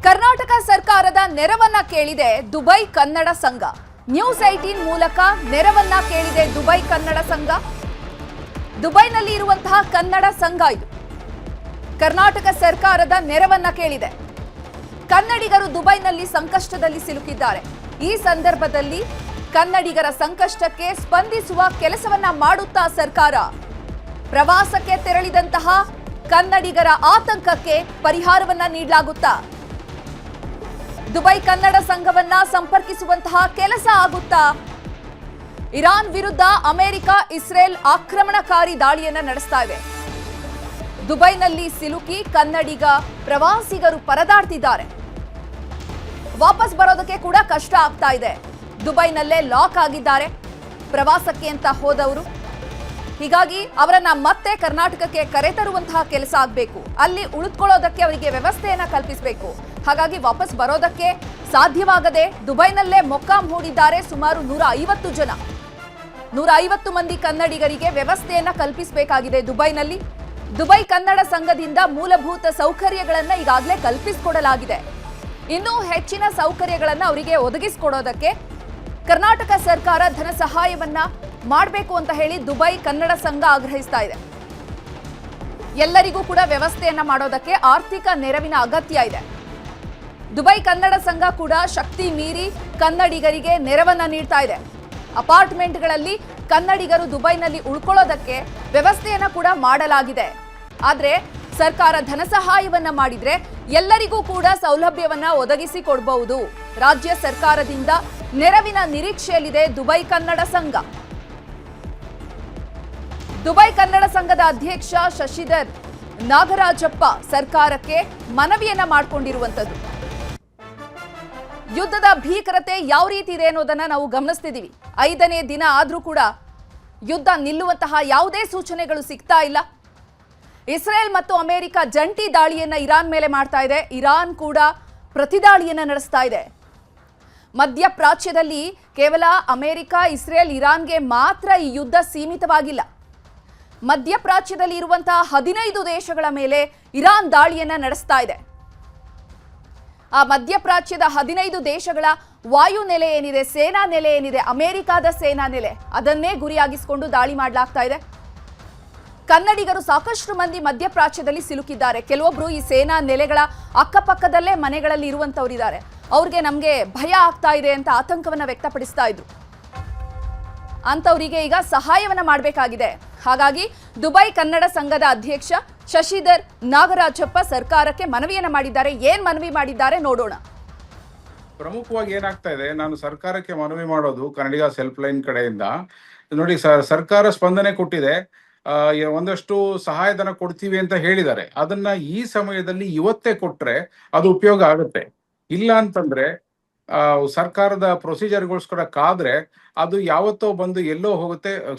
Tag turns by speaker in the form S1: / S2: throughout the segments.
S1: ಕರ್ನಾಟಕ ಸರ್ಕಾರದ ನೆರವನ್ನ ಕೇಳಿದೆ ದುಬೈ ಕನ್ನಡ ಸಂಘ. ನ್ಯೂಸ್ 18 ಮೂಲಕ ನೆರವನ್ನ ಕೇಳಿದೆ ದುಬೈ ಕನ್ನಡ ಸಂಘ. ದುಬೈನಲ್ಲಿ ಇರುವಂತಹ ಕನ್ನಡ ಸಂಘ ಇದು ಕರ್ನಾಟಕ ಸರ್ಕಾರದ ನೆರವನ್ನ ಕೇಳಿದೆ. ಕನ್ನಡಿಗರು ದುಬೈನಲ್ಲಿ ಸಂಕಷ್ಟದಲ್ಲಿ ಸಿಲುಕಿದ್ದಾರೆ. ಈ ಸಂದರ್ಭದಲ್ಲಿ ಕನ್ನಡಿಗರ ಸಂಕಷ್ಟಕ್ಕೆ ಸ್ಪಂದಿಸುವ ಕೆಲಸವನ್ನ ಮಾಡುತ್ತಾ ಸರ್ಕಾರ ಪ್ರವಾಸಕ್ಕೆ ತೆರಳಿದಂತಹ ಕನ್ನಡಿಗರ ಆತಂಕಕ್ಕೆ ಪರಿಹಾರವನ್ನ ನೀಡಲಾಗುತ್ತಾ, ದುಬೈ ಕನ್ನಡ ಸಂಘವನ್ನ ಸಂಪರ್ಕಿಸುವಂತಹ ಕೆಲಸ ಆಗುತ್ತಾ, ಇರಾನ್ ವಿರುದ್ಧ ಅಮೆರಿಕ ಇಸ್ರೇಲ್ ಆಕ್ರಮಣಕಾರಿ ದಾಳಿಯನ್ನ ನಡೆಸ್ತಾ ಇವೆ. ದುಬೈನಲ್ಲಿ ಸಿಲುಕಿ ಕನ್ನಡಿಗ ಪ್ರವಾಸಿಗರು ಪರದಾಡ್ತಿದ್ದಾರೆ. ವಾಪಸ್ ಬರೋದಕ್ಕೆ ಕೂಡ ಕಷ್ಟ ಆಗ್ತಾ ಇದೆ. ದುಬೈನಲ್ಲೇ ಲಾಕ್ ಆಗಿದ್ದಾರೆ ಪ್ರವಾಸಕ್ಕೆ ಅಂತ ಹೋದವರು. ಹೀಗಾಗಿ ಅವರನ್ನ ಮತ್ತೆ ಕರ್ನಾಟಕಕ್ಕೆ ಕರೆತರುವಂತಹ ಕೆಲಸ ಆಗಬೇಕು. ಅಲ್ಲಿ ಉಳಿದುಕೊಳ್ಳೋದಕ್ಕೆ ಅವರಿಗೆ ವ್ಯವಸ್ಥೆಯನ್ನ ಕಲ್ಪಿಸಬೇಕು. ಹಾಗಾಗಿ ವಾಪಸ್ ಬರೋದಕ್ಕೆ ಸಾಧ್ಯವಾಗದೆ ದುಬೈನಲ್ಲೇ ಮೊಕ್ಕಾಂ ಹೂಡಿದ್ದಾರೆ ಸುಮಾರು 150 ಜನ. 150 ಮಂದಿ ಕನ್ನಡಿಗರಿಗೆ ವ್ಯವಸ್ಥೆಯನ್ನ ಕಲ್ಪಿಸಬೇಕಾಗಿದೆ ದುಬೈನಲ್ಲಿ. ದುಬೈ ಕನ್ನಡ ಸಂಘದಿಂದ ಮೂಲಭೂತ ಸೌಕರ್ಯಗಳನ್ನ ಈಗಾಗಲೇ ಕಲ್ಪಿಸಿಕೊಡಲಾಗಿದೆ. ಇನ್ನೂ ಹೆಚ್ಚಿನ ಸೌಕರ್ಯಗಳನ್ನ ಅವರಿಗೆ ಒದಗಿಸಿಕೊಡೋದಕ್ಕೆ ಕರ್ನಾಟಕ ಸರ್ಕಾರ ಧನ ಸಹಾಯವನ್ನ ಮಾಡಬೇಕು ಅಂತ ಹೇಳಿ ದುಬೈ ಕನ್ನಡ ಸಂಘ ಆಗ್ರಹಿಸ್ತಾ ಇದೆ. ಎಲ್ಲರಿಗೂ ಕೂಡ ವ್ಯವಸ್ಥೆಯನ್ನ ಮಾಡೋದಕ್ಕೆ ಆರ್ಥಿಕ ನೆರವಿನ ಅಗತ್ಯ ಇದೆ. ದುಬೈ ಕನ್ನಡ ಸಂಘ ಕೂಡ ಶಕ್ತಿ ಮೀರಿ ಕನ್ನಡಿಗರಿಗೆ ನೆರವನ್ನ ನೀಡ್ತಾ ಇದೆ. ಅಪಾರ್ಟ್ಮೆಂಟ್ಗಳಲ್ಲಿ ಕನ್ನಡಿಗರು ದುಬೈನಲ್ಲಿ ಉಳ್ಕೊಳ್ಳೋದಕ್ಕೆ ವ್ಯವಸ್ಥೆಯನ್ನ ಕೂಡ ಮಾಡಲಾಗಿದೆ. ಆದ್ರೆ ಸರ್ಕಾರ ಧನ ಸಹಾಯವನ್ನ ಮಾಡಿದ್ರೆ ಎಲ್ಲರಿಗೂ ಕೂಡ ಸೌಲಭ್ಯವನ್ನ ಒದಗಿಸಿ ಕೊಡಬಹುದು. ರಾಜ್ಯ ಸರ್ಕಾರದಿಂದ ನೆರವಿನ ನಿರೀಕ್ಷೆಯಲ್ಲಿದೆ ದುಬೈ ಕನ್ನಡ ಸಂಘ. ದುಬೈ ಕನ್ನಡ ಸಂಘದ ಅಧ್ಯಕ್ಷ ಶಶಿಧರ್ ನಾಗರಾಜಪ್ಪ ಸರ್ಕಾರಕ್ಕೆ ಮನವಿಯನ್ನ ಮಾಡಿಕೊಂಡಿರುವಂತದ್ದು. ಯುದ್ಧದ ಭೀಕರತೆ ಯಾವ ರೀತಿ ಇದೆ ಅನ್ನೋದನ್ನ ನಾವು ಗಮನಿಸ್ತಿದ್ದೀವಿ. 5ನೇ ದಿನ ಆದ್ರೂ ಕೂಡ ಯುದ್ಧ ನಿಲ್ಲುವಂತಹ ಯಾವುದೇ ಸೂಚನೆಗಳು ಸಿಗ್ತಾ ಇಲ್ಲ. ಇಸ್ರೇಲ್ ಮತ್ತು ಅಮೆರಿಕ ಜಂಟಿ ದಾಳಿಯನ್ನ ಇರಾನ್ ಮೇಲೆ ಮಾಡ್ತಾ ಇದೆ. ಇರಾನ್ ಕೂಡ ಪ್ರತಿದಾಳಿಯನ್ನ ನಡೆಸ್ತಾ ಇದೆ. ಮಧ್ಯಪ್ರಾಚ್ಯದಲ್ಲಿ ಕೇವಲ ಅಮೆರಿಕ, ಇಸ್ರೇಲ್, ಇರಾನ್ಗೆ ಮಾತ್ರ ಈ ಯುದ್ಧ ಸೀಮಿತವಾಗಿಲ್ಲ. ಮಧ್ಯಪ್ರಾಚ್ಯದಲ್ಲಿ ಇರುವಂತಹ 15 ದೇಶಗಳ ಮೇಲೆ ಇರಾನ್ ದಾಳಿಯನ್ನ ನಡೆಸ್ತಾ ಇದೆ. ಆ ಮಧ್ಯಪ್ರಾಚ್ಯದ 15 ದೇಶಗಳ ವಾಯು ನೆಲೆ ಏನಿದೆ, ಸೇನಾ ನೆಲೆ ಏನಿದೆ, ಅಮೆರಿಕಾದ ಸೇನಾ ನೆಲೆ, ಅದನ್ನೇ ಗುರಿಯಾಗಿಸಿಕೊಂಡು ದಾಳಿ ಮಾಡಲಾಗ್ತಾ ಇದೆ. ಕನ್ನಡಿಗರು ಸಾಕಷ್ಟು ಮಂದಿ ಮಧ್ಯಪ್ರಾಚ್ಯದಲ್ಲಿ ಸಿಲುಕಿದ್ದಾರೆ. ಕೆಲವೊಬ್ರು ಈ ಸೇನಾ ನೆಲೆಗಳ ಅಕ್ಕಪಕ್ಕದಲ್ಲೇ ಮನೆಗಳಲ್ಲಿ ಇರುವಂತವರಿದ್ದಾರೆ. ಅವ್ರಿಗೆ ನಮಗೆ ಭಯ ಆಗ್ತಾ ಇದೆ ಅಂತ ಆತಂಕವನ್ನ ವ್ಯಕ್ತಪಡಿಸ್ತಾ ಇದ್ರು. ಅಂತವರಿಗೆ ಈಗ ಸಹಾಯವನ್ನ ಮಾಡಬೇಕಾಗಿದೆ. ಹಾಗಾಗಿ ದುಬೈ ಕನ್ನಡ ಸಂಘದ ಅಧ್ಯಕ್ಷ ಶಶಿಧರ್ ನಾಗರಾಜಪ್ಪ ಸರ್ಕಾರಕ್ಕೆ ಮನವಿಯನ್ನ ಮಾಡಿದ್ದಾರೆ. ಏನ್ ಮನವಿ ಮಾಡಿದ್ದಾರೆ ನೋಡೋಣ.
S2: ಪ್ರಮುಖವಾಗಿ ಏನಾಗ್ತಾ ಇದೆ, ನಾನು ಸರ್ಕಾರಕ್ಕೆ ಮನವಿ ಮಾಡೋದು ಕನ್ನಡಿಗ ಸೆಲ್ಫ್ ಲೈನ್ ಕಡೆಯಿಂದ ನೋಡಿ, ಸರ್ಕಾರ ಸ್ಪಂದನೆ ಕೊಟ್ಟಿದೆ. ಒಂದಷ್ಟು ಸಹಾಯಧನ ಕೊಡ್ತೀವಿ ಅಂತ ಹೇಳಿದ್ದಾರೆ. ಅದನ್ನ ಈ ಸಮಯದಲ್ಲಿ ಇವತ್ತೇ ಕೊಟ್ರೆ ಅದು ಉಪಯೋಗ ಆಗುತ್ತೆ. ಇಲ್ಲ ಅಂತಂದ್ರೆ ಸರ್ಕಾರದ ಪ್ರೊಸೀಜರ್ಗೋಸ್ಕರ ಕಾದ್ರೆ ಅದು ಯಾವತ್ತೋ ಬಂದು ಎಲ್ಲೋ ಹೋಗುತ್ತೆ,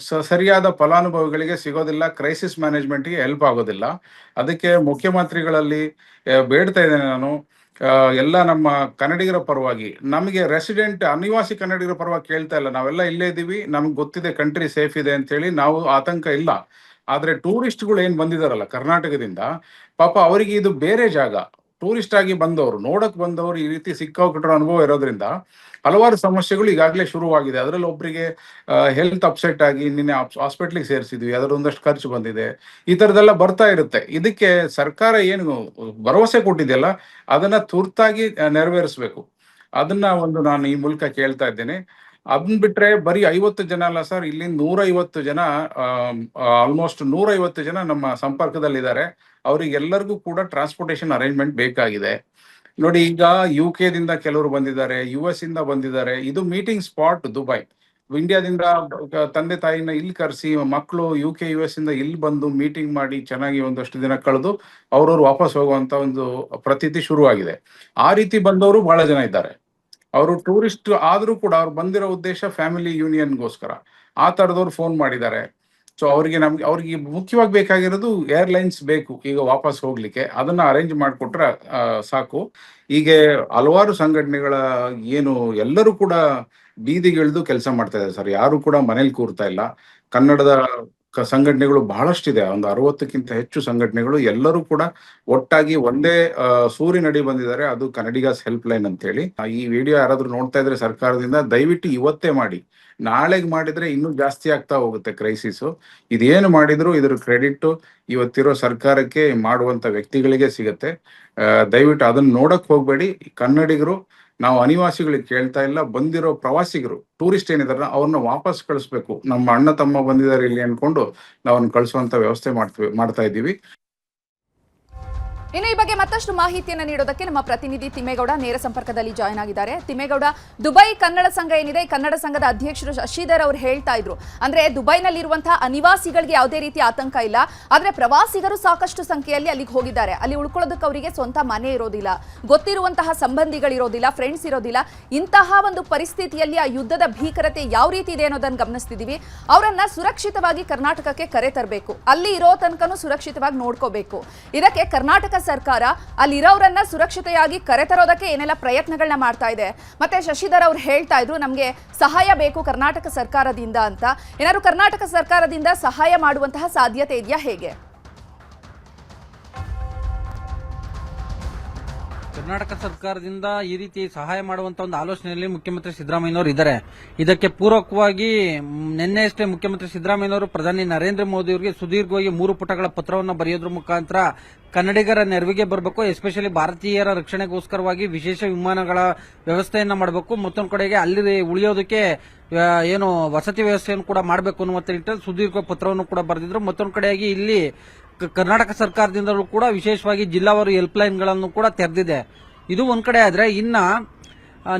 S2: ಸರಿಯಾದ ಫಲಾನುಭವಿಗಳಿಗೆ ಸಿಗೋದಿಲ್ಲ, ಕ್ರೈಸಿಸ್ ಮ್ಯಾನೇಜ್ಮೆಂಟ್ಗೆ ಹೆಲ್ಪ್ ಆಗೋದಿಲ್ಲ. ಅದಕ್ಕೆ ಮುಖ್ಯಮಂತ್ರಿಗಳಲ್ಲಿ ಬೇಡ್ತಾ ಇದ್ದೇನೆ ನಾನು, ಎಲ್ಲ ನಮ್ಮ ಕನ್ನಡಿಗರ ಪರವಾಗಿ, ನಮಗೆ ರೆಸಿಡೆಂಟ್ ಅನಿವಾಸಿ ಕನ್ನಡಿಗರ ಪರವಾಗಿ ಕೇಳ್ತಾ ಇಲ್ಲ. ನಾವೆಲ್ಲ ಇಲ್ಲೇ ಇದೀವಿ, ನಮ್ಗೆ ಗೊತ್ತಿದೆ ಕಂಟ್ರಿ ಸೇಫ್ ಇದೆ ಅಂತ ಹೇಳಿ, ನಾವು ಆತಂಕ ಇಲ್ಲ. ಆದ್ರೆ ಟೂರಿಸ್ಟ್ಗಳು ಏನ್ ಬಂದಿದಾರಲ್ಲ ಕರ್ನಾಟಕದಿಂದ, ಪಾಪ ಅವರಿಗೆ ಇದು ಬೇರೆ ಜಾಗ. ಟೂರಿಸ್ಟ್ ಆಗಿ ಬಂದವರು, ನೋಡಕ್ ಬಂದವರು ಈ ರೀತಿ ಸಿಕ್ಕಾಪಟ್ಟರ ಅನುಭವ ಇರೋದ್ರಿಂದ ಹಲವಾರು ಸಮಸ್ಯೆಗಳು ಈಗಾಗಲೇ ಶುರುವಾಗಿದೆ. ಅದರಲ್ಲಿ ಒಬ್ಬರಿಗೆ ಹೆಲ್ತ್ ಅಪ್ಸೆಟ್ ಆಗಿ ನಿನ್ನೆ ಹಾಸ್ಪಿಟ್ಲಿಗೆ ಸೇರಿಸಿದ್ವಿ, ಅದರ ಒಂದಷ್ಟು ಖರ್ಚು ಬಂದಿದೆ. ಈ ತರದೆಲ್ಲ ಬರ್ತಾ ಇರುತ್ತೆ. ಇದಕ್ಕೆ ಸರ್ಕಾರ ಏನು ಭರವಸೆ ಕೊಟ್ಟಿದೆಯಲ್ಲ ಅದನ್ನ ತುರ್ತಾಗಿ ನೆರವೇರಿಸಬೇಕು. ಅದನ್ನ ನಾನು ಈ ಮೂಲಕ ಕೇಳ್ತಾ ಇದ್ದೇನೆ. ಅದನ್ನ ಬಿಟ್ರೆ ಬರೀ 50 ಜನ ಅಲ್ಲ ಸರ್, ಇಲ್ಲಿ 150 ಜನ, ಆಲ್ಮೋಸ್ಟ್ 150 ಜನ ನಮ್ಮ ಸಂಪರ್ಕದಲ್ಲಿದ್ದಾರೆ. ಅವರಿಗೆಲ್ಲರಿಗೂ ಕೂಡ ಟ್ರಾನ್ಸ್ಪೋರ್ಟೇಷನ್ ಅರೇಂಜ್ಮೆಂಟ್ ಬೇಕಾಗಿದೆ. ನೋಡಿ, ಈಗ UK ದಿಂದ ಕೆಲವರು ಬಂದಿದ್ದಾರೆ, US ಇಂದ ಬಂದಿದ್ದಾರೆ. ಇದು ಮೀಟಿಂಗ್ ಸ್ಪಾಟ್ ದುಬೈ. ಇಂಡಿಯಾದಿಂದ ತಂದೆ ತಾಯಿನ ಇಲ್ಲಿ ಕರೆಸಿ ಮಕ್ಕಳು UK US ಇಂದ ಇಲ್ಲಿ ಬಂದು ಮೀಟಿಂಗ್ ಮಾಡಿ ಚೆನ್ನಾಗಿ ಒಂದಷ್ಟು ದಿನ ಕಳೆದು ಅವ್ರವ್ರು ವಾಪಸ್ ಹೋಗುವಂತ ಒಂದು ಪ್ರತೀತಿ ಶುರುವಾಗಿದೆ. ಆ ರೀತಿ ಬಂದವರು ಬಹಳ ಜನ ಇದ್ದಾರೆ. ಅವರು ಟೂರಿಸ್ಟ್ ಆದ್ರೂ ಕೂಡ ಅವ್ರು ಬಂದಿರೋ ಉದ್ದೇಶ ಫ್ಯಾಮಿಲಿ ಯೂನಿಯನ್ಗೋಸ್ಕರ. ಆ ತರದವ್ರು ಫೋನ್ ಮಾಡಿದ್ದಾರೆ. ಸೊ ಅವ್ರಿಗೆ ಮುಖ್ಯವಾಗಿ ಬೇಕಾಗಿರೋದು ಏರ್ಲೈನ್ಸ್ ಬೇಕು ಈಗ ವಾಪಸ್ ಹೋಗ್ಲಿಕ್ಕೆ. ಅದನ್ನ ಅರೇಂಜ್ ಮಾಡಿಕೊಟ್ರೆ ಸಾಕು. ಹೀಗೆ ಹಲವಾರು ಸಂಘಟನೆಗಳ ಏನು ಎಲ್ಲರೂ ಕೂಡ ಬೀದಿಗಿಳಿದು ಕೆಲಸ ಮಾಡ್ತಾ ಇದ್ದಾರೆ ಸರ್. ಯಾರು ಕೂಡ ಮನೇಲಿ ಕೂರ್ತಾ ಇಲ್ಲ. ಕನ್ನಡದ ಸಂಘಟನೆಗಳು ಬಹಳಷ್ಟಿದೆ. ಒಂದು 60ಕ್ಕಿಂತ ಹೆಚ್ಚು ಸಂಘಟನೆಗಳು ಎಲ್ಲರೂ ಕೂಡ ಒಟ್ಟಾಗಿ ಒಂದೇ ಸೂರಿನಡಿ ಬಂದಿದ್ದಾರೆ. ಅದು ಕನ್ನಡಿಗಸ್ ಹೆಲ್ಪ್ ಲೈನ್ ಅಂತ ಹೇಳಿ. ಈ ವಿಡಿಯೋ ಯಾರಾದ್ರೂ ನೋಡ್ತಾ ಇದ್ರೆ ಸರ್ಕಾರದಿಂದ ದಯವಿಟ್ಟು ಇವತ್ತೇ ಮಾಡಿ. ನಾಳೆಗೆ ಮಾಡಿದ್ರೆ ಇನ್ನೂ ಜಾಸ್ತಿ ಆಗ್ತಾ ಹೋಗುತ್ತೆ ಕ್ರೈಸಿಸ್. ಇದೇನು ಮಾಡಿದ್ರು ಇದ್ರ ಕ್ರೆಡಿಟ್ ಇವತ್ತಿರೋ ಸರ್ಕಾರಕ್ಕೆ, ಮಾಡುವಂತ ವ್ಯಕ್ತಿಗಳಿಗೆ ಸಿಗತ್ತೆ. ದಯವಿಟ್ಟು ಅದನ್ನ ನೋಡಕ್ ಹೋಗ್ಬೇಡಿ. ಕನ್ನಡಿಗರು, ನಾವು ಅನಿವಾಸಿಗಳಿಗೆ ಕೇಳ್ತಾ ಇಲ್ಲ, ಬಂದಿರೋ ಪ್ರವಾಸಿಗರು, ಟೂರಿಸ್ಟ್ ಏನಿದಾರ ಅವ್ರನ್ನ ವಾಪಸ್ ಕಳಿಸ್ಬೇಕು. ನಮ್ಮ ಅಣ್ಣ ತಮ್ಮ ಬಂದಿದ್ದಾರೆ ಇಲ್ಲಿ ಅನ್ಕೊಂಡು ನಾವು ಅವ್ರನ್ನ ಕಳಿಸುವಂತ ವ್ಯವಸ್ಥೆ ಮಾಡ್ತಾ ಇದ್ದೀವಿ.
S1: ಇನ್ನು ಈ ಬಗ್ಗೆ ಮತ್ತಷ್ಟು ಮಾಹಿತಿಯನ್ನು ನೀಡೋದಕ್ಕೆ ನಮ್ಮ ಪ್ರತಿನಿಧಿ ತಿಮ್ಮೇಗೌಡ ನೇರ ಸಂಪರ್ಕದಲ್ಲಿ ಜಾಯ್ನ್ ಆಗಿದ್ದಾರೆ. ತಿಮ್ಮೇಗೌಡ, ದುಬೈ ಕನ್ನಡ ಸಂಘ ಏನಿದೆ, ಈ ಕನ್ನಡ ಸಂಘದ ಅಧ್ಯಕ್ಷರು ಶಶಿಧರ್ ಅವರು ಹೇಳ್ತಾ ಇದ್ರು, ಅಂದ್ರೆ ದುಬೈನಲ್ಲಿರುವಂತಹ ಅನಿವಾಸಿಗಳಿಗೆ ಯಾವುದೇ ರೀತಿ ಆತಂಕ ಇಲ್ಲ, ಆದ್ರೆ ಪ್ರವಾಸಿಗರು ಸಾಕಷ್ಟು ಸಂಖ್ಯೆಯಲ್ಲಿ ಅಲ್ಲಿಗೆ ಹೋಗಿದ್ದಾರೆ. ಅಲ್ಲಿ ಉಳ್ಕೊಳ್ಳೋದಕ್ಕೆ ಅವರಿಗೆ ಸ್ವಂತ ಮನೆ ಇರೋದಿಲ್ಲ, ಗೊತ್ತಿರುವಂತಹ ಸಂಬಂಧಿಗಳಿರೋದಿಲ್ಲ, ಫ್ರೆಂಡ್ಸ್ ಇರೋದಿಲ್ಲ. ಇಂತಹ ಒಂದು ಪರಿಸ್ಥಿತಿಯಲ್ಲಿ ಆ ಯುದ್ಧದ ಭೀಕರತೆ ಯಾವ ರೀತಿ ಇದೆ ಅನ್ನೋದನ್ನು ಗಮನಿಸ್ತಿದೀವಿ. ಅವರನ್ನ ಸುರಕ್ಷಿತವಾಗಿ ಕರ್ನಾಟಕಕ್ಕೆ ಕರೆ ತರಬೇಕು, ಅಲ್ಲಿ ಇರೋ ತನಕನೂ ಸುರಕ್ಷಿತವಾಗಿ ನೋಡ್ಕೋಬೇಕು. ಇದಕ್ಕೆ ಕರ್ನಾಟಕ ಸರ್ಕಾರ ಅಲ್ಲಿರೋರನ್ನ ಸುರಕ್ಷತೆಯಾಗಿ ಕರೆತರೋದಕ್ಕೆ ಏನೆಲ್ಲ ಪ್ರಯತ್ನಗಳನ್ನ ಮಾಡ್ತಾ ಇದೆ. ಮತ್ತೆ ಶಶಿಧರ್ ಅವರು ಹೇಳ್ತಾ ಇದ್ರು, ನಮಗೆ ಸಹಾಯ ಬೇಕು ಕರ್ನಾಟಕ ಸರ್ಕಾರದಿಂದ ಅಂತ. ಏನಾದ್ರು ಕರ್ನಾಟಕ ಸರ್ಕಾರದಿಂದ ಸಹಾಯ ಮಾಡುವಂತಹ ಸಾಧ್ಯತೆ ಇದೆಯಾ, ಹೇಗೆ?
S3: ಕರ್ನಾಟಕ ಸರ್ಕಾರದಿಂದ ಈ ರೀತಿ ಸಹಾಯ ಮಾಡುವಂತ ಒಂದು ಆಲೋಚನೆಯಲ್ಲಿ ಮುಖ್ಯಮಂತ್ರಿ ಸಿದ್ದರಾಮಯ್ಯನವರು ಇದ್ದಾರೆ. ಇದಕ್ಕೆ ಪೂರಕವಾಗಿ ನಿನ್ನೆಯಷ್ಟೇ ಮುಖ್ಯಮಂತ್ರಿ ಸಿದ್ದರಾಮಯ್ಯನವರು ಪ್ರಧಾನಿ ನರೇಂದ್ರ ಮೋದಿ ಅವರಿಗೆ ಸುದೀರ್ಘವಾಗಿ 3 ಪುಟಗಳ ಪತ್ರವನ್ನು ಬರೆಯೋದ್ರ ಮುಖಾಂತರ ಕನ್ನಡಿಗರ ನೆರವಿಗೆ ಬರಬೇಕು, ಎಸ್ಪೆಷಲಿ ಭಾರತೀಯರ ರಕ್ಷಣೆಗೋಸ್ಕರವಾಗಿ ವಿಶೇಷ ವಿಮಾನಗಳ ವ್ಯವಸ್ಥೆಯನ್ನ ಮಾಡಬೇಕು, ಮತ್ತೊಂದು ಕಡೆಗೆ ಅಲ್ಲಿ ಉಳಿಯೋದಕ್ಕೆ ಏನು ವಸತಿ ವ್ಯವಸ್ಥೆಯನ್ನು ಕೂಡ ಮಾಡಬೇಕು ಅನ್ನುವಂತ ನಿಟ್ಟಿನಲ್ಲಿ ಸುದೀರ್ಘ ಪತ್ರವನ್ನು ಕೂಡ ಬರೆದಿದ್ರು. ಮತ್ತೊಂದು ಕಡೆಯಾಗಿ ಇಲ್ಲಿ ಕರ್ನಾಟಕ ಸರ್ಕಾರದಿಂದಲೂ ಕೂಡ ವಿಶೇಷವಾಗಿ ಜಿಲ್ಲಾವಾರು ಹೆಲ್ಪ್ ಲೈನ್ಗಳನ್ನು ಕೂಡ ತೆರೆದಿದೆ. ಇದು ಒಂದ್ ಕಡೆ ಆದ್ರೆ, ಇನ್ನ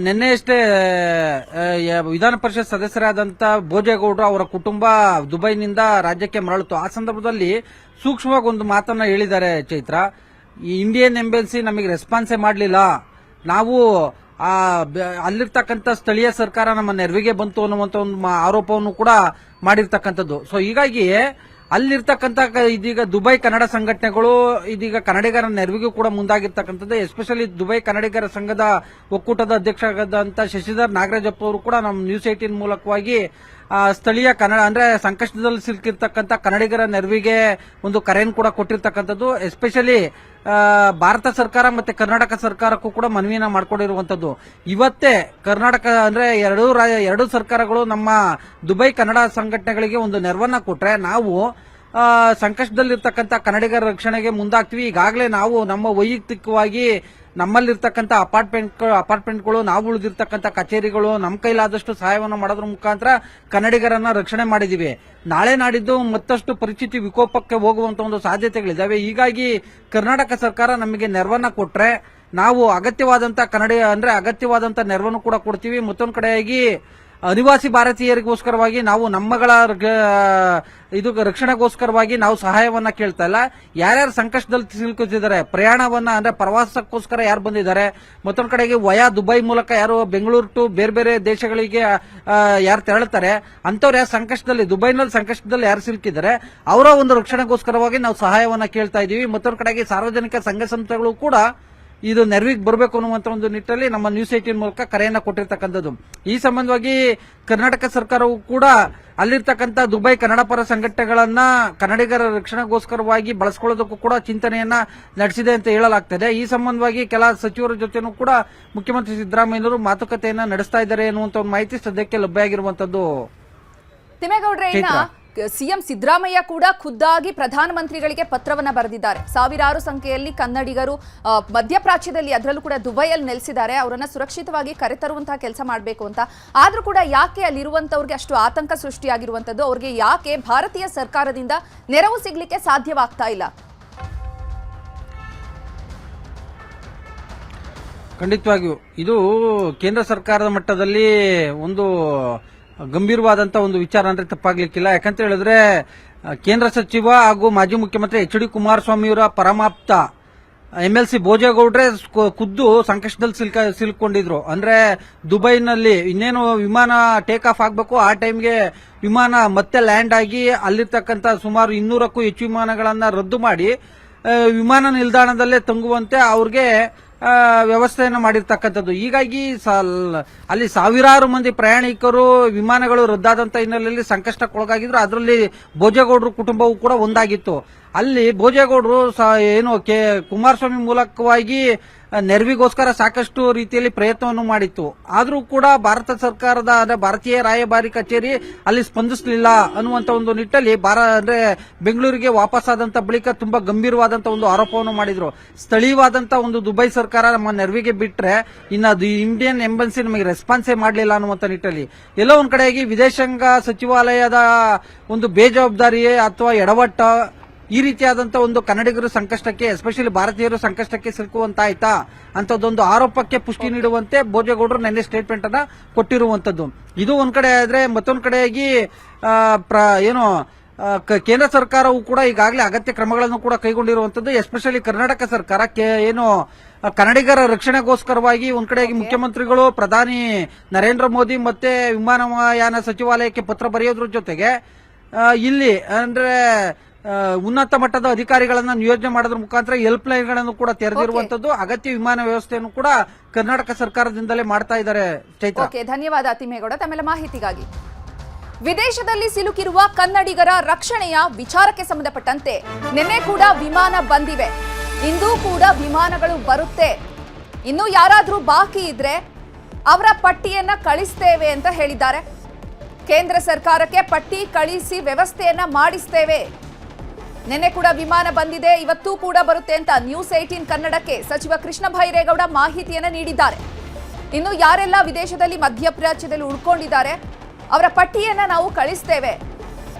S3: ನಿನ್ನೆಯಷ್ಟೇ ವಿಧಾನ ಪರಿಷತ್ ಸದಸ್ಯರಾದಂತ ಭೋಜೇಗೌಡರು ಅವರ ಕುಟುಂಬ ದುಬೈನಿಂದ ರಾಜ್ಯಕ್ಕೆ ಮರಳಿತು. ಆ ಸಂದರ್ಭದಲ್ಲಿ ಸೂಕ್ಷ್ಮವಾಗಿ ಒಂದು ಮಾತನ್ನ ಹೇಳಿದ್ದಾರೆ ಚೈತ್ರ. ಈ ಇಂಡಿಯನ್ ಎಂಬೆಸಿ ನಮಗೆ ರೆಸ್ಪಾನ್ಸೇ ಮಾಡಲಿಲ್ಲ, ನಾವು ಅಲ್ಲಿರ್ತಕ್ಕಂಥ ಸ್ಥಳೀಯ ಸರ್ಕಾರ ನಮ್ಮ ನೆರವಿಗೆ ಬಂತು ಅನ್ನುವಂತ ಒಂದು ಆರೋಪವನ್ನು ಕೂಡ ಮಾಡಿರ್ತಕ್ಕಂಥದ್ದು. ಸೊ ಹೀಗಾಗಿ ಅಲ್ಲಿರ್ತಕ್ಕಂಥ ಇದೀಗ ದುಬೈ ಕನ್ನಡ ಸಂಘಟನೆಗಳು ಇದೀಗ ಕನ್ನಡಿಗರ ನೆರವಿಗೂ ಕೂಡ ಮುಂದಾಗಿರ್ತಕ್ಕಂಥದ್ದು. ಎಸ್ಪೆಷಲಿ ದುಬೈ ಕನ್ನಡಿಗರ ಸಂಘದ ಒಕ್ಕೂಟದ ಅಧ್ಯಕ್ಷರಾದಂಥ ಶಶಿಧರ್ ನಾಗರಾಜಪ್ಪ ಅವರು ಕೂಡ ನಮ್ಮ ನ್ಯೂಸ್ 18 ಮೂಲಕವಾಗಿ ಸ್ಥಳೀಯ ಕನ್ನಡ ಅಂದ್ರೆ ಸಂಕಷ್ಟದಲ್ಲಿ ಸಿಲುಕಿರ್ತಕ್ಕಂಥ ಕನ್ನಡಿಗರ ನೆರವಿಗೆ ಒಂದು ಕರೆಯನ್ನು ಕೂಡ ಕೊಟ್ಟಿರ್ತಕ್ಕಂಥದ್ದು. ಎಸ್ಪೆಷಲಿ ಭಾರತ ಸರ್ಕಾರ ಮತ್ತೆ ಕರ್ನಾಟಕ ಸರ್ಕಾರಕ್ಕೂ ಕೂಡ ಮನವಿಯನ್ನ ಮಾಡ್ಕೊಂಡಿರುವಂತದ್ದು. ಇವತ್ತೇ ಕರ್ನಾಟಕ ಅಂದ್ರೆ ಎರಡು ಸರ್ಕಾರಗಳು ನಮ್ಮ ದುಬೈ ಕನ್ನಡ ಸಂಘಟನೆಗಳಿಗೆ ಒಂದು ನೆರವನ್ನ ಕೊಟ್ರೆ ನಾವು ಸಂಕಷ್ಟದಲ್ಲಿರ್ತಕ್ಕಂಥ ಕನ್ನಡಿಗರ ರಕ್ಷಣೆಗೆ ಮುಂದಾಗ್ತೀವಿ. ಈಗಾಗಲೇ ನಾವು ನಮ್ಮ ವೈಯಕ್ತಿಕವಾಗಿ ನಮ್ಮಲ್ಲಿರ್ತಕ್ಕಂಥ ಅಪಾರ್ಟ್ಮೆಂಟ್ಗಳು, ನಾವು ಉಳಿದಿರ್ತಕ್ಕಂಥ ಕಚೇರಿಗಳು, ನಮ್ಮ ಕೈಲಾದಷ್ಟು ಸಹಾಯವನ್ನು ಮಾಡೋದ್ರ ಮುಖಾಂತರ ಕನ್ನಡಿಗರನ್ನ ರಕ್ಷಣೆ ಮಾಡಿದೀವಿ. ನಾಳೆ ನಾಡಿದ್ದು ಮತ್ತಷ್ಟು ಪರಿಸ್ಥಿತಿ ವಿಕೋಪಕ್ಕೆ ಹೋಗುವಂತ ಒಂದು ಸಾಧ್ಯತೆಗಳಿದ್ದಾವೆ. ಹೀಗಾಗಿ ಕರ್ನಾಟಕ ಸರ್ಕಾರ ನಮಗೆ ನೆರವನ್ನ ಕೊಟ್ರೆ ನಾವು ಅಗತ್ಯವಾದಂತ ನೆರವನ್ನು ಕೂಡ ಕೊಡ್ತೀವಿ. ಮತ್ತೊಂದು ಕಡೆಯಾಗಿ ಅನಿವಾಸಿ ಭಾರತೀಯರಿಗೋಸ್ಕರವಾಗಿ ನಾವು ನಮ್ಮಗಳ ರಕ್ಷಣೆಗೋಸ್ಕರವಾಗಿ ನಾವು ಸಹಾಯವನ್ನ ಕೇಳ್ತಾ ಇಲ್ಲ. ಯಾರ್ಯಾರು ಸಂಕಷ್ಟದಲ್ಲಿ ಸಿಲುಕುತ್ತಿದ್ದಾರೆ, ಪ್ರಯಾಣವನ್ನ ಅಂದ್ರೆ ಪ್ರವಾಸಕ್ಕೋಸ್ಕರ ಯಾರು ಬಂದಿದ್ದಾರೆ, ಮತ್ತೊಂದು ಕಡೆಗೆ ವಯಾ ದುಬೈ ಮೂಲಕ ಯಾರು ಬೆಂಗಳೂರು ಟು ಬೇರೆ ಬೇರೆ ದೇಶಗಳಿಗೆ ಯಾರು ತೆರಳುತ್ತಾರೆ, ಅಂತವ್ರು ಯಾರು ಸಂಕಷ್ಟದಲ್ಲಿ ದುಬೈನಲ್ಲಿ ಸಂಕಷ್ಟದಲ್ಲಿ ಯಾರು ಸಿಲುಕಿದ್ದಾರೆ ಅವರ ಒಂದು ರಕ್ಷಣೆಗೋಸ್ಕರವಾಗಿ ನಾವು ಸಹಾಯವನ್ನ ಕೇಳ್ತಾ ಇದೀವಿ. ಮತ್ತೊಂದು ಕಡೆಗೆ ಸಾರ್ವಜನಿಕ ಸಂಘ ಸಂಸ್ಥೆಗಳು ಕೂಡ ಇದು ನೆರವಿಗೆ ಬರಬೇಕು ಅನ್ನುವಂತ ಒಂದು ನಿಟ್ಟಿನಲ್ಲಿ ನಮ್ಮ ನ್ಯೂಸ್ 18 ಮೂಲಕ ಕರೆಯನ್ನ ಕೊಟ್ಟಿರ್ತಕ್ಕಂಥದ್ದು. ಈ ಸಂಬಂಧವಾಗಿ ಕರ್ನಾಟಕ ಸರ್ಕಾರವು ಕೂಡ ಅಲ್ಲಿರ್ತಕ್ಕಂಥ ದುಬೈ ಕನ್ನಡ ಪರ ಸಂಘಟನೆಗಳನ್ನ ಕನ್ನಡಿಗರ ರಕ್ಷಣೆಗೋಸ್ಕರವಾಗಿ ಬಳಸಿಕೊಳ್ಳೋದಕ್ಕೂ ಕೂಡ ಚಿಂತನೆಯನ್ನ ನಡೆಸಿದೆ ಅಂತ ಹೇಳಲಾಗ್ತದೆ. ಈ ಸಂಬಂಧವಾಗಿ ಕೆಲ ಸಚಿವರ ಜೊತೆನೂ ಕೂಡ ಮುಖ್ಯಮಂತ್ರಿ ಸಿದ್ದರಾಮಯ್ಯನವರು ಮಾತುಕತೆಯನ್ನ ನಡೆಸ್ತಾ ಇದ್ದಾರೆ ಎನ್ನುವಂತ ಒಂದು ಮಾಹಿತಿ ಸದ್ಯಕ್ಕೆ ಲಭ್ಯ ಆಗಿರುವಂತದ್ದು.
S1: ತಿಮ್ಮೇಗೌಡ್ರೆ, ಸಿಎಂ ಸಿದ್ದರಾಮಯ್ಯ ಕೂಡ ಖುದ್ದಾಗಿ ಪ್ರಧಾನಮಂತ್ರಿಗಳಿಗೆ ಪತ್ರವನ್ನ ಬರೆದಿದ್ದಾರೆ. ಸಾವಿರಾರು ಸಂಖ್ಯೆಯಲ್ಲಿ ಕನ್ನಡಿಗರು ಮಧ್ಯಪ್ರಾಚ್ಯದಲ್ಲಿ, ಅದರಲ್ಲೂ ಕೂಡ ದುಬೈಯಲ್ಲಿ ನೆಲೆಸಿದ್ದಾರೆ, ಅವರನ್ನ ಸುರಕ್ಷಿತವಾಗಿ ಕರೆತರುವಂತಹ ಕೆಲಸ ಮಾಡಬೇಕು ಅಂತ. ಆದ್ರೂ ಕೂಡ ಯಾಕೆ ಅಲ್ಲಿರುವಂತವ್ರಿಗೆ ಅಷ್ಟು ಆತಂಕ ಸೃಷ್ಟಿಯಾಗಿರುವಂತದ್ದು? ಅವ್ರಿಗೆ ಯಾಕೆ ಭಾರತೀಯ ಸರ್ಕಾರದಿಂದ ನೆರವು ಸಿಗ್ಲಿಕ್ಕೆ ಸಾಧ್ಯವಾಗ್ತಾ ಇಲ್ಲ?
S3: ಖಂಡಿತವಾಗಿಯೂ ಇದು ಕೇಂದ್ರ ಸರ್ಕಾರದ ಮಟ್ಟದಲ್ಲಿ ಒಂದು ಗಂಭೀರವಾದಂತ ಒಂದು ವಿಚಾರ ಅಂದ್ರೆ ತಪ್ಪಾಗ್ಲಿಕ್ಕಿಲ್ಲ. ಯಾಕಂತ ಹೇಳಿದ್ರೆ ಕೇಂದ್ರ ಸಚಿವ ಹಾಗೂ ಮಾಜಿ ಮುಖ್ಯಮಂತ್ರಿ ಎಚ್ ಡಿ ಕುಮಾರಸ್ವಾಮಿಯವರ ಪರಮಾಪ್ತ MLC ಭೋಜೇಗೌಡ್ರೆ ಖುದ್ದು ಸಂಕಷ್ಟದಲ್ಲಿ ಸಿಲುಕೊಂಡಿದ್ರು. ಅಂದ್ರೆ ದುಬೈನಲ್ಲಿ ಇನ್ನೇನು ವಿಮಾನ ಟೇಕ್ ಆಫ್ ಆಗಬೇಕು, ಆ ಟೈಮ್ಗೆ ವಿಮಾನ ಮತ್ತೆ ಲ್ಯಾಂಡ್ ಆಗಿ ಅಲ್ಲಿರ್ತಕ್ಕಂಥ ಸುಮಾರು 200ಕ್ಕೂ ಹೆಚ್ಚು ವಿಮಾನಗಳನ್ನ ರದ್ದು ಮಾಡಿ ವಿಮಾನ ನಿಲ್ದಾಣದಲ್ಲೇ ತಂಗುವಂತೆ ಅವ್ರಿಗೆ ವ್ಯವಸ್ಥೆಯನ್ನು ಮಾಡಿರ್ತಕ್ಕಂಥದ್ದು. ಹೀಗಾಗಿ ಅಲ್ಲಿ ಸಾವಿರಾರು ಮಂದಿ ಪ್ರಯಾಣಿಕರು ವಿಮಾನಗಳು ರದ್ದಾದಂತ ಹಿನ್ನೆಲೆಯಲ್ಲಿ ಸಂಕಷ್ಟಕ್ಕೊಳಗಾಗಿದ್ರು. ಅದರಲ್ಲಿ ಭೋಜೇಗೌಡರು ಕುಟುಂಬವೂ ಕೂಡ ಒಂದಾಗಿತ್ತು. ಅಲ್ಲಿ ಭೋಜೇಗೌಡರು ಏನು ಕುಮಾರಸ್ವಾಮಿ ಮೂಲಕವಾಗಿ ನೆರವಿಗೋಸ್ಕರ ಸಾಕಷ್ಟು ರೀತಿಯಲ್ಲಿ ಪ್ರಯತ್ನವನ್ನು ಮಾಡಿತ್ತು. ಆದರೂ ಕೂಡ ಭಾರತ ಸರ್ಕಾರದ ಅಂದ್ರೆ ಭಾರತೀಯ ರಾಯಭಾರಿ ಕಚೇರಿ ಅಲ್ಲಿ ಸ್ಪಂದಿಸಲಿಲ್ಲ ಅನ್ನುವಂತ ಒಂದು ನಿಟ್ಟಲ್ಲಿ ಅಂದ್ರೆ ಬೆಂಗಳೂರಿಗೆ ವಾಪಸ್ಸಾದಂತ ಬಳಿಕ ತುಂಬಾ ಗಂಭೀರವಾದಂತ ಒಂದು ಆರೋಪವನ್ನು ಮಾಡಿದ್ರು. ಸ್ಥಳೀಯವಾದಂತ ಒಂದು ದುಬೈ ಸರ್ಕಾರ ನಮ್ಮ ನೆರವಿಗೆ ಬಿಟ್ರೆ ಇನ್ನು ಅದು ಇಂಡಿಯನ್ ಎಂಬಸಿ ನಮಗೆ ರೆಸ್ಪಾನ್ಸೇ ಮಾಡಲಿಲ್ಲ ಅನ್ನುವಂತ ನಿಟ್ಟಲ್ಲಿ ಎಲ್ಲೋ ಒಂದ್ ಕಡೆಯಾಗಿ ವಿದೇಶಾಂಗ ಸಚಿವಾಲಯದ ಒಂದು ಬೇಜವಾಬ್ದಾರಿ ಅಥವಾ ಎಡವಟ್ಟ ಈ ರೀತಿಯಾದಂತ ಒಂದು ಕನ್ನಡಿಗರ ಸಂಕಷ್ಟಕ್ಕೆ ಎಸ್ಪೆಷಲಿ ಭಾರತೀಯರು ಸಂಕಷ್ಟಕ್ಕೆ ಸಿಲುಕುವಂತಾಯ್ತಾ ಅಂತದೊಂದು ಆರೋಪಕ್ಕೆ ಪುಷ್ಟಿ ನೀಡುವಂತೆ ಭೋಜೇಗೌಡರು ನಿನ್ನೆ ಸ್ಟೇಟ್ಮೆಂಟ್ ಅನ್ನ ಕೊಟ್ಟಿರುವಂತದ್ದು. ಇದು ಒಂದ್ ಕಡೆ ಆದ್ರೆ ಮತ್ತೊಂದ್ ಕಡೆಯಾಗಿ ಕೇಂದ್ರ ಸರ್ಕಾರವು ಕೂಡ ಈಗಾಗಲೇ ಅಗತ್ಯ ಕ್ರಮಗಳನ್ನು ಕೂಡ ಕೈಗೊಂಡಿರುವಂತದ್ದು. ಎಸ್ಪೆಷಲಿ ಕರ್ನಾಟಕ ಸರ್ಕಾರ ಕನ್ನಡಿಗರ ರಕ್ಷಣೆಗೋಸ್ಕರವಾಗಿ ಒಂದ್ ಕಡೆಯಾಗಿ ಮುಖ್ಯಮಂತ್ರಿಗಳು ಪ್ರಧಾನಿ ನರೇಂದ್ರ ಮೋದಿ ಮತ್ತೆ ವಿಮಾನಯಾನ ಸಚಿವಾಲಯಕ್ಕೆ ಪತ್ರ ಬರೆಯೋದ್ರ ಜೊತೆಗೆ ಇಲ್ಲಿ ಅಂದ್ರೆ ಉನ್ನತ ಮಟ್ಟದ ಅಧಿಕಾರಿಗಳನ್ನ ನಿಯೋಜನೆ ಮಾಡೋದ್ರ ಮುಖಾಂತರ ಹೆಲ್ಪ್ ಲೈನ್ಗಳನ್ನು ಕೂಡ ತೆರೆದಿರುವಂತದ್ದು. ಅಗತ್ಯ ವಿಮಾನ ವ್ಯವಸ್ಥೆಯನ್ನು ಕೂಡ ಕರ್ನಾಟಕ ಸರ್ಕಾರದಿಂದಲೇ ಮಾಡ್ತಾ ಇದ್ದಾರೆ. ಚೈತ್ರ,
S1: ಧನ್ಯವಾದ ತಿಮ್ಮೇಗೌಡ ತಮ್ಮೆಲ್ಲ ಮಾಹಿತಿಗಾಗಿ. ವಿದೇಶದಲ್ಲಿ ಸಿಲುಕಿರುವ ಕನ್ನಡಿಗರ ರಕ್ಷಣೆಯ ವಿಚಾರಕ್ಕೆ ಸಂಬಂಧಪಟ್ಟಂತೆ ನಿನ್ನೆ ಕೂಡ ವಿಮಾನ ಬಂದಿವೆ, ಇಂದೂ ಕೂಡ ವಿಮಾನಗಳು ಬರುತ್ತೆ. ಇನ್ನು ಯಾರಾದ್ರೂ ಬಾಕಿ ಇದ್ರೆ ಅವರ ಪಟ್ಟಿಯನ್ನ ಕಳಿಸ್ತೇವೆ ಅಂತ ಹೇಳಿದ್ದಾರೆ. ಕೇಂದ್ರ ಸರ್ಕಾರಕ್ಕೆ ಪಟ್ಟಿ ಕಳಿಸಿ ವ್ಯವಸ್ಥೆಯನ್ನ ಮಾಡಿಸ್ತೇವೆ. ನಿನ್ನೆ ಕೂಡ ವಿಮಾನ ಬಂದಿದೆ, ಇವತ್ತೂ ಕೂಡ ಬರುತ್ತೆ ಅಂತ ನ್ಯೂಸ್ 18 ಕನ್ನಡಕ್ಕೆ ಸಚಿವ ಕೃಷ್ಣ ಬೈರೇಗೌಡ ಮಾಹಿತಿಯನ್ನ ನೀಡಿದ್ದಾರೆ. ಇನ್ನು ಯಾರೆಲ್ಲ ವಿದೇಶದಲ್ಲಿ ಮಧ್ಯಪ್ರಾಚ್ಯದಲ್ಲಿ ಉಳ್ಕೊಂಡಿದ್ದಾರೆ ಅವರ ಪಟ್ಟಿಯನ್ನ ನಾವು ಕಳಿಸ್ತೇವೆ,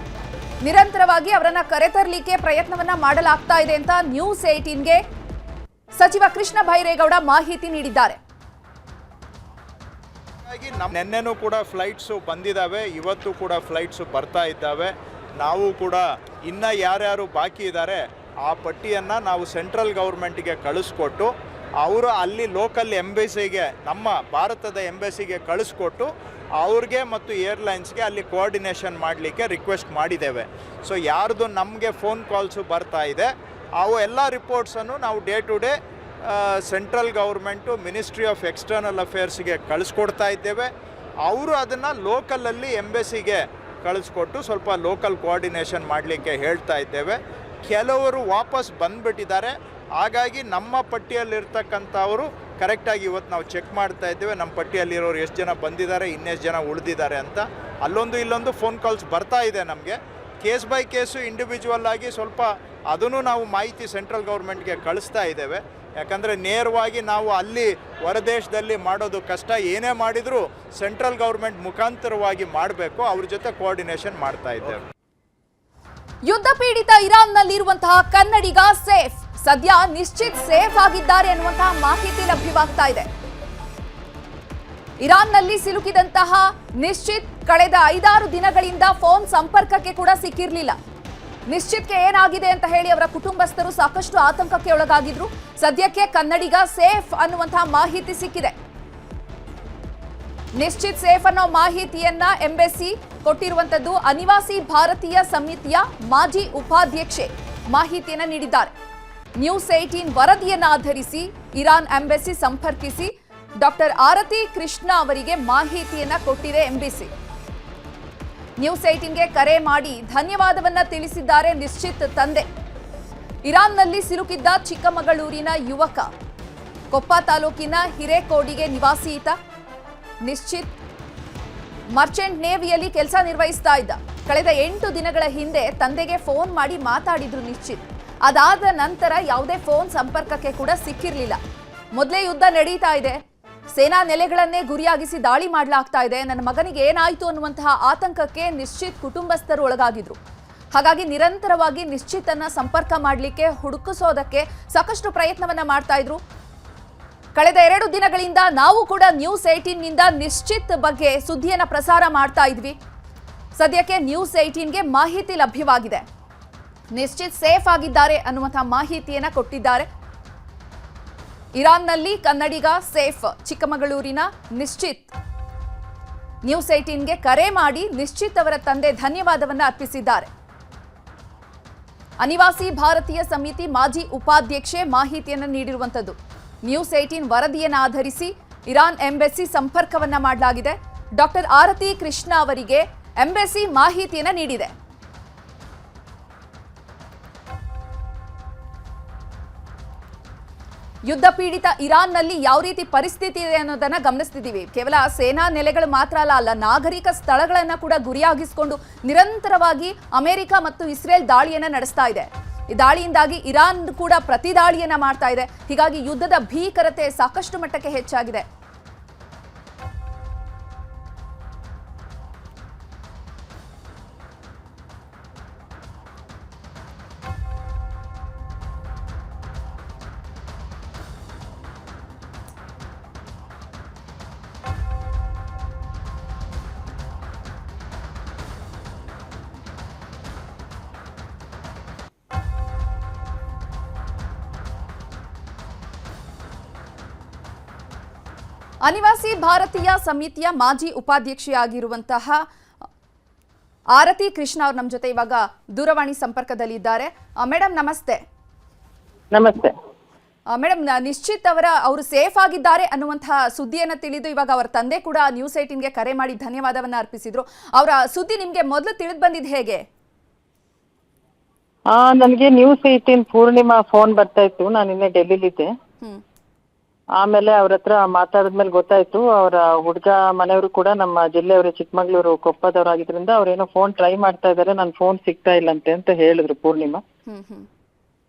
S1: ನಿರಂತರವಾಗಿ ಅವರನ್ನ ಕರೆತರಲಿಕ್ಕೆ ಪ್ರಯತ್ನವನ್ನ ಮಾಡಲಾಗ್ತಾ ಇದೆ ಅಂತ ನ್ಯೂಸ್ 18ಗೆ ಸಚಿವ ಕೃಷ್ಣ ಬೈರೇಗೌಡ ಮಾಹಿತಿ ನೀಡಿದ್ದಾರೆ.
S4: ನಿನ್ನೆನೂ ಕೂಡ ಫ್ಲೈಟ್ಸು ಬಂದಿದ್ದಾವೆ, ಇವತ್ತು ಕೂಡ ಫ್ಲೈಟ್ಸು ಬರ್ತಾ ಇದ್ದಾವೆ. ನಾವು ಕೂಡ ಇನ್ನು ಯಾರ್ಯಾರು ಬಾಕಿ ಇದ್ದಾರೆ ಆ ಪಟ್ಟಿಯನ್ನು ನಾವು ಸೆಂಟ್ರಲ್ ಗೌರ್ಮೆಂಟಿಗೆ ಕಳಿಸ್ಕೊಟ್ಟು ಅವರು ಅಲ್ಲಿ ಲೋಕಲ್ ಎಂಬಸಿಗೆ ನಮ್ಮ ಭಾರತದ ಎಂಬಸಿಗೆ ಕಳಿಸ್ಕೊಟ್ಟು ಅವ್ರಿಗೆ ಮತ್ತು ಏರ್ಲೈನ್ಸ್ಗೆ ಅಲ್ಲಿ ಕೋಆರ್ಡಿನೇಷನ್ ಮಾಡಲಿಕ್ಕೆ ರಿಕ್ವೆಸ್ಟ್ ಮಾಡಿದ್ದೇವೆ. ಸೊ ಯಾರ್ದು ನಮಗೆ ಫೋನ್ ಕಾಲ್ಸು ಬರ್ತಾ ಇದೆ ಅವು ಎಲ್ಲ ರಿಪೋರ್ಟ್ಸನ್ನು ನಾವು day to day central government ministry of external ಅಫೇರ್ಸ್ಗೆ ಕಳಿಸ್ಕೊಡ್ತಾ ಇದ್ದೇವೆ. ಅವರು ಅದನ್ನು ಲೋಕಲಲ್ಲಿ ಎಂಬಸಿಗೆ ಕಳಿಸ್ಕೊಟ್ಟು ಸ್ವಲ್ಪ ಲೋಕಲ್ ಕೋಆರ್ಡಿನೇಷನ್ ಮಾಡಲಿಕ್ಕೆ ಹೇಳ್ತಾ ಇದ್ದೇವೆ. ಕೆಲವರು ವಾಪಸ್ ಬಂದುಬಿಟ್ಟಿದ್ದಾರೆ, ಹಾಗಾಗಿ ನಮ್ಮ ಪಟ್ಟಿಯಲ್ಲಿರ್ತಕ್ಕಂಥವರು ಕರೆಕ್ಟಾಗಿ ಇವತ್ತು ನಾವು ಚೆಕ್ ಮಾಡ್ತಾ ಇದ್ದೇವೆ. ನಮ್ಮ ಪಟ್ಟಿಯಲ್ಲಿರೋರು ಎಷ್ಟು ಜನ ಬಂದಿದ್ದಾರೆ, ಇನ್ನೆಷ್ಟು ಜನ ಉಳಿದಿದ್ದಾರೆ ಅಂತ. ಅಲ್ಲೊಂದು ಇಲ್ಲೊಂದು ಫೋನ್ ಕಾಲ್ಸ್ ಬರ್ತಾ ಇದೆ ನಮಗೆ. ಕೇಸ್ ಬೈ ಕೇಸು ಇಂಡಿವಿಜುವಲ್ ಆಗಿ ಸ್ವಲ್ಪ ಅದನ್ನು ನಾವು ಮಾಹಿತಿ ಸೆಂಟ್ರಲ್ ಗೌರ್ಮೆಂಟ್ಗೆ ಕಳಿಸ್ತಾ ಇದ್ದೇವೆ. ಯಾಕಂದರೆ ನೇರವಾಗಿ ನಾವು ಅಲ್ಲಿ ಹೊರದೇಶದಲ್ಲಿ ಮಾಡೋದು ಕಷ್ಟ. ಏನೇ ಮಾಡಿದರೂ ಸೆಂಟ್ರಲ್ ಗೌರ್ಮೆಂಟ್ ಮುಖಾಂತರವಾಗಿ ಮಾಡಬೇಕು, ಅವ್ರ ಜೊತೆ ಕೋಆರ್ಡಿನೇಷನ್ ಮಾಡ್ತಾ ಇದ್ದೇವೆ.
S1: ಯುದ್ಧ ಪೀಡಿತ ಇರಾನ್ನಲ್ಲಿರುವಂತಹ ಕನ್ನಡಿಗ ಸೇಫ್, ಸದ್ಯ ನಿಶ್ಚಿತ್ ಸೇಫ್ ಆಗಿದ್ದಾರೆ ಅನ್ನುವಂತಹ ಮಾಹಿತಿ ಲಭ್ಯವಾಗ್ತಾ ಇದೆ. ಇರಾನ್ನಲ್ಲಿ ಸಿಲುಕಿದಂತಹ ನಿಶ್ಚಿತ್ ಕಳೆದ 5-6 ದಿನಗಳಿಂದ ಫೋನ್ ಸಂಪರ್ಕಕ್ಕೆ ಕೂಡ ಸಿಕ್ಕಿರಲಿಲ್ಲ. ನಿಶ್ಚಿತ್ಗೆ ಏನಾಗಿದೆ ಅಂತ ಹೇಳಿ ಅವರ ಕುಟುಂಬಸ್ಥರು ಸಾಕಷ್ಟು ಆತಂಕಕ್ಕೆ ಒಳಗಾಗಿದ್ರು. ಸದ್ಯಕ್ಕೆ ಕನ್ನಡಿಗ ಸೇಫ್ ಅನ್ನುವಂತಹ ಮಾಹಿತಿ ಸಿಕ್ಕಿದೆ. ನಿಶ್ಚಿತ್ ಸೇಫ್ ಅನ್ನೋ ಮಾಹಿತಿಯನ್ನ ಎಂಬಸಿ ಕೊಟ್ಟಿರುವಂತದ್ದು. ಅನಿವಾಸಿ ಭಾರತೀಯ ಸಮಿತಿಯ ಮಾಜಿ ಉಪಾಧ್ಯಕ್ಷೆ ಮಾಹಿತಿಯನ್ನ ನೀಡಿದ್ದಾರೆ. ನ್ಯೂಸ್ 18 ವರದಿಯನ್ನ ಆಧರಿಸಿ ಇರಾನ್ ಎಂಬಸಿ ಸಂಪರ್ಕಿಸಿ ಡಾಕ್ಟರ್ ಆರತಿ ಕೃಷ್ಣ ಅವರಿಗೆ ಮಾಹಿತಿಯನ್ನ ಕೊಟ್ಟಿದೆ ಎಂಬಸಿ. ನ್ಯೂಸ್ 18ಗೆ ಕರೆ ಮಾಡಿ ಧನ್ಯವಾದವನ್ನ ತಿಳಿಸಿದ್ದಾರೆ ನಿಶ್ಚಿತ್ ತಂದೆ. ಇರಾನ್ನಲ್ಲಿ ಸಿಲುಕಿದ್ದ ಚಿಕ್ಕಮಗಳೂರಿನ ಯುವಕ, ಕೊಪ್ಪ ತಾಲೂಕಿನ ಹಿರೇಕೋಡಿಗೆ ನಿವಾಸಿ ಈತ. ನಿಶ್ಚಿತ್ ಮರ್ಚೆಂಟ್ ನೇವಿಯಲ್ಲಿ ಕೆಲಸ ನಿರ್ವಹಿಸ್ತಾ ಇದ್ದ. ಕಳೆದ 8 ದಿನಗಳ ಹಿಂದೆ ತಂದೆಗೆ ಫೋನ್ ಮಾಡಿ ಮಾತಾಡಿದ್ರು ನಿಶ್ಚಿತ್. ಅದಾದ ನಂತರ ಯಾವುದೇ ಫೋನ್ ಸಂಪರ್ಕಕ್ಕೆ ಕೂಡ ಸಿಕ್ಕಿರಲಿಲ್ಲ. ಮೊದಲೇ ಯುದ್ಧ ನಡೀತಾ ಇದೆ, ಸೇನಾ ನೆಲೆಗಳನ್ನೇ ಗುರಿಯಾಗಿಸಿ ದಾಳಿ ಮಾಡಲಾಗ್ತಾ ಇದೆ, ನನ್ನ ಮಗನಿಗೆ ಏನಾಯ್ತು ಅನ್ನುವಂತಹ ಆತಂಕಕ್ಕೆ ನಿಶ್ಚಿತ್ ಕುಟುಂಬಸ್ಥರು ಒಳಗಾಗಿದ್ರು. ಹಾಗಾಗಿ ನಿರಂತರವಾಗಿ ನಿಶ್ಚಿತ್ ಅನ್ನ ಸಂಪರ್ಕ ಮಾಡಲಿಕ್ಕೆ ಹುಡುಕಿಸೋದಕ್ಕೆ ಸಾಕಷ್ಟು ಪ್ರಯತ್ನವನ್ನ ಮಾಡ್ತಾ ಇದ್ರು. ಕಳೆದ 2 ದಿನಗಳಿಂದ ನಾವು ಕೂಡ ನ್ಯೂಸ್ 18ನಿಂದ ನಿಶ್ಚಿತ್ ಬಗ್ಗೆ ಸುದ್ದಿಯನ್ನ ಪ್ರಸಾರ ಮಾಡ್ತಾ ಇದ್ವಿ. ಸದ್ಯಕ್ಕೆ ನ್ಯೂಸ್ 18ಗೆ ಮಾಹಿತಿ ಲಭ್ಯವಾಗಿದೆ. ನಿಶ್ಚಿತ್ ಸೇಫ್ ಆಗಿದ್ದಾರೆ ಅನ್ನುವಂತಹ ಮಾಹಿತಿಯನ್ನ ಕೊಟ್ಟಿದ್ದಾರೆ. ಇರಾನ್ನಲ್ಲಿ ಕನ್ನಡಿಗ ಸೇಫ್, ಚಿಕ್ಕಮಗಳೂರಿನ ನಿಶ್ಚಿತ್ ನ್ಯೂಸ್ 18ಗೆ ಕರೆ ಮಾಡಿ ನಿಶ್ಚಿತ್ ಅವರ ತಂದೆ ಧನ್ಯವಾದವನ್ನ ಅರ್ಪಿಸಿದ್ದಾರೆ. ಅನಿವಾಸಿ ಭಾರತೀಯ ಸಮಿತಿ ಮಾಜಿ ಉಪಾಧ್ಯಕ್ಷೆ ಮಾಹಿತಿಯನ್ನು ನೀಡಿರುವಂತದ್ದು. ನ್ಯೂಸ್ 18 ವರದಿಯನ್ನು ಆಧರಿಸಿ ಇರಾನ್ ಎಂಬೆಸಿ ಸಂಪರ್ಕವನ್ನ ಮಾಡಲಾಗಿದೆ. ಡಾಕ್ಟರ್ ಆರತಿ ಕೃಷ್ಣ ಅವರಿಗೆ ಎಂಬೆಸಿ ಮಾಹಿತಿಯನ್ನು ನೀಡಿದೆ. ಯುದ್ಧ ಪೀಡಿತ ಇರಾನ್ನಲ್ಲಿ ಯಾವ ರೀತಿ ಪರಿಸ್ಥಿತಿ ಇದೆ ಅನ್ನೋದನ್ನ ಗಮನಿಸ್ತಿದ್ದೀವಿ. ಕೇವಲ ಸೇನಾ ನೆಲೆಗಳು ಮಾತ್ರ ಅಲ್ಲ, ನಾಗರಿಕ ಸ್ಥಳಗಳನ್ನ ಕೂಡ ಗುರಿಯಾಗಿಸಿಕೊಂಡು ನಿರಂತರವಾಗಿ ಅಮೆರಿಕ ಮತ್ತು ಇಸ್ರೇಲ್ ದಾಳಿಯನ್ನ ನಡೆಸ್ತಾ ಇದೆ. ಈ ದಾಳಿಯಿಂದಾಗಿ ಇರಾನ್ ಕೂಡ ಪ್ರತಿ ದಾಳಿಯನ್ನ ಮಾಡ್ತಾ ಇದೆ. ಹೀಗಾಗಿ ಯುದ್ಧದ ಭೀಕರತೆ ಸಾಕಷ್ಟು ಮಟ್ಟಕ್ಕೆ ಹೆಚ್ಚಾಗಿದೆ. ಅನಿವಾಸಿ ಭಾರತೀಯ ಸಮಿತಿಯ ಮಾಜಿ ಉಪಾಧ್ಯಕ್ಷೆಯಾಗಿರುವಂತಹ ಆರತಿ ಕೃಷ್ಣ ಅವರು ನಮ್ಮ ಜೊತೆ ಇವಾಗ ದೂರವಾಣಿ ಸಂಪರ್ಕದಲ್ಲಿದ್ದಾರೆ. ಮೇಡಮ್ ನಮಸ್ತೆ.
S5: ನಮಸ್ತೆ
S1: ಮೇಡಮ್, ನಿಶ್ಚಿತ್ ಅವರು ಸೇಫ್ ಆಗಿದ್ದಾರೆ ಅನ್ನುವಂತಹ ಸುದ್ದಿಯನ್ನು ತಿಳಿದು ಇವಾಗ ಅವರ ತಂದೆ ಕೂಡ ನ್ಯೂಸ್ 18ಗೆ ಕರೆ ಮಾಡಿ ಧನ್ಯವಾದವನ್ನ ಅರ್ಪಿಸಿದ್ರು. ಅವರ ಸುದ್ದಿ ನಿಮ್ಗೆ ಮೊದಲು ತಿಳಿದು ಬಂದಿದ್ದು ಹೇಗೆ?
S5: ನನಗೆ ನ್ಯೂಸ್ 18 ಪೂರ್ಣಿಮಾ ಫೋನ್ ಬರ್ತಾ ಇತ್ತು. ನಾನು ನಿನ್ನೆ ಡೆಲ್ಲಿಲಿದ್ದೆ. ಆಮೇಲೆ ಅವ್ರ ಹತ್ರ ಮಾತಾಡಿದ್ಮೇಲೆ ಗೊತ್ತಾಯ್ತು ಅವರ ಹುಡುಗ ಮನೆಯವರು ಕೂಡ ನಮ್ಮ ಜಿಲ್ಲೆಯವರು, ಚಿಕ್ಕಮಗಳೂರು ಕೊಪ್ಪದವರಾಗಿದ್ರಿಂದ ಅವ್ರೇನೋ ಫೋನ್ ಟ್ರೈ ಮಾಡ್ತಾ ಇದಾರೆ, ನನ್ ಫೋನ್ ಸಿಗ್ತಾ ಇಲ್ಲಂತೆ ಅಂತ ಹೇಳಿದ್ರು ಪೂರ್ಣಿಮಾ.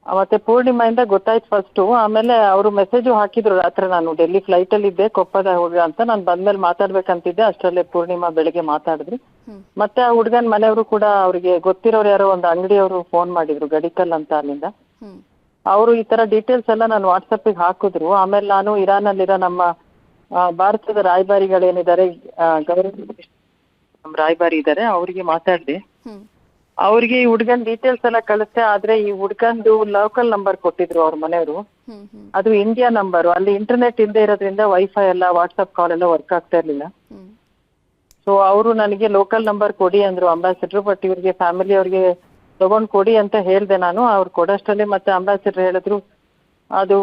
S5: ಮತ್ತೆ ಪೂರ್ಣಿಮಾಯಿಂದ ಗೊತ್ತಾಯ್ತು ಫಸ್ಟ್. ಆಮೇಲೆ ಅವರು ಮೆಸೇಜು ಹಾಕಿದ್ರು ರಾತ್ರಿ, ನಾನು ಡೆಲ್ಲಿ ಫ್ಲೈಟ್ ಅಲ್ಲಿ ಇದ್ದೆ, ಕೊಪ್ಪದ ಹುಡುಗ ಅಂತ. ನಾನು ಬಂದ್ಮೇಲೆ ಮಾತಾಡ್ಬೇಕಂತಿದ್ದೆ, ಅಷ್ಟರಲ್ಲೇ ಪೂರ್ಣಿಮಾ ಬೆಳಗ್ಗೆ ಮಾತಾಡಿದ್ರು. ಮತ್ತೆ ಆ ಹುಡುಗನ ಮನೆಯವರು ಕೂಡ ಅವ್ರಿಗೆ ಗೊತ್ತಿರೋರು ಯಾರೋ ಒಂದು ಅಂಗಡಿಯವರು ಫೋನ್ ಮಾಡಿದ್ರು, ಗಡಿಕಲ್ ಅಂತ ಅಲ್ಲಿಂದ. ಅವರು ಈ ತರ ಡೀಟೇಲ್ಸ್ ಎಲ್ಲ ನಾನು ವಾಟ್ಸಪ್ಗೆ ಹಾಕಿದ್ರು. ಆಮೇಲೆ ನಾನು ಇರಾನ್ ಅಲ್ಲಿರೋ ನಮ್ಮ ಭಾರತದ ರಾಯಭಾರಿಗಳೇನಿದ್ದಾರೆ, ನಮ್ಮ ರಾಯಭಾರಿ ಇದ್ದಾರೆ, ಅವರಿಗೆ ಮಾತಾಡಿದೆ. ಅವ್ರಿಗೆ ಈ ಹುಡ್ಗನ್ ಡೀಟೇಲ್ಸ್ ಎಲ್ಲ ಕಳಿಸ್ತೆ. ಆದ್ರೆ ಈ ಹುಡ್ಗಂದು ಲೋಕಲ್ ನಂಬರ್ ಕೊಟ್ಟಿದ್ರು ಅವ್ರ ಮನೆಯವರು, ಅದು ಇಂಡಿಯಾ ನಂಬರ್. ಅಲ್ಲಿ ಇಂಟರ್ನೆಟ್ ಇಲ್ಲದೆ ಇರೋದ್ರಿಂದ ವೈಫೈ ಎಲ್ಲ, ವಾಟ್ಸಪ್ ಕಾಲ್ ಎಲ್ಲ ವರ್ಕ್ ಆಗ್ತಾ ಇರ್ಲಿಲ್ಲ. ಸೊ ಅವರು ನನಗೆ ಲೋಕಲ್ ನಂಬರ್ ಕೊಡಿ ಅಂದ್ರು ಅಂಬಾಸಿಡರ್. ಬಟ್ ಇವ್ರಿಗೆ ಫ್ಯಾಮಿಲಿ ಅವ್ರಿಗೆ ತಗೊಂಡ್ ಕೊಡಿ ಅಂತ ಹೇಳ್ದೆ ನಾನು. ಅವ್ರು ಕೊಡೋಷ್ಟರಲ್ಲಿ ಮತ್ತೆ ಅಂಬಾಸಿಡರ್ ಹೇಳಿದ್ರು, ಅದು